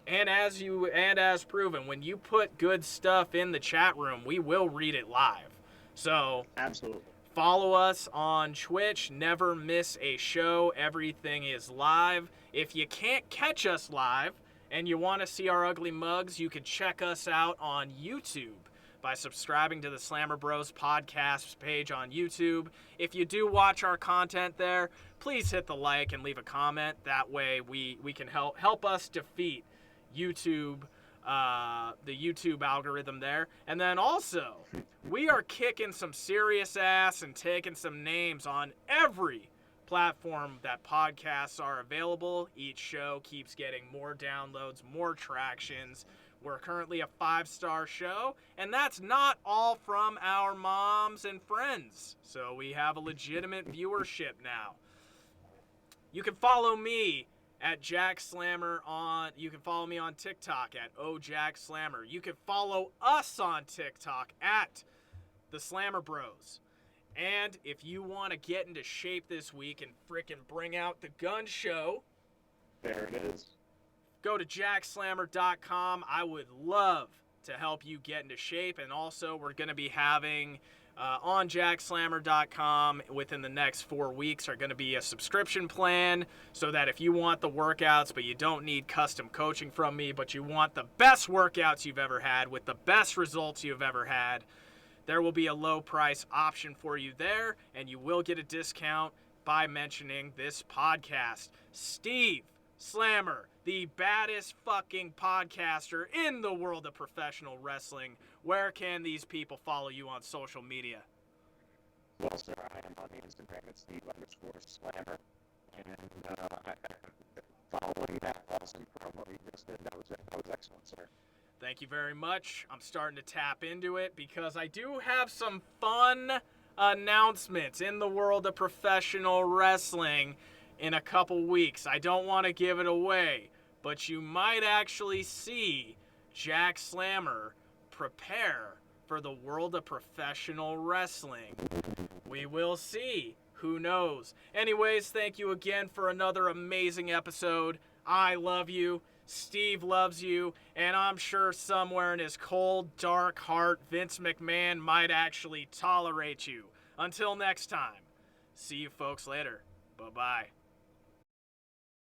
And as proven, when you put good stuff in the chat room, we will read it live. So absolutely, follow us on Twitch. Never miss a show. Everything is live. If you can't catch us live and you want to see our ugly mugs, you can check us out on YouTube by subscribing to the Slammer Bros podcast page on YouTube. If you do watch our content there, please hit the like and leave a comment. That way we can help us defeat YouTube, the YouTube algorithm there. And then also, we are kicking some serious ass and taking some names on every platform that podcasts are available. Each show keeps getting more downloads, more tractions. We're currently a 5-star show, and that's not all from our moms and friends. So we have a legitimate viewership now. You can follow me at Jack Slammer you can follow me on TikTok at @OJackSlammer. You can follow us on TikTok at the Slammer Bros. And if you want to get into shape this week and frickin' bring out the gun show, there it is. Go to jackslammer.com. I would love to help you get into shape. And also, we're going to be having on jackslammer.com within the next 4 weeks are going to be a subscription plan, so that if you want the workouts but you don't need custom coaching from me, but you want the best workouts you've ever had with the best results you've ever had, there will be a low price option for you there, and you will get a discount by mentioning this podcast. Steve Slammer, the baddest fucking podcaster in the world of professional wrestling. Where can these people follow you on social media? Well, sir, I am on the Instagram at Steve_Slammer. And following that awesome promo you just did, that was excellent, sir. Thank you very much. I'm starting to tap into it because I do have some fun announcements in the world of professional wrestling in a couple weeks. I don't want to give it away, but you might actually see Jack Slammer prepare for the world of professional wrestling. We will see. Who knows? Anyways, thank you again for another amazing episode. I love you. Steve loves you. And I'm sure somewhere in his cold, dark heart, Vince McMahon might actually tolerate you. Until next time. See you folks later. Bye-bye.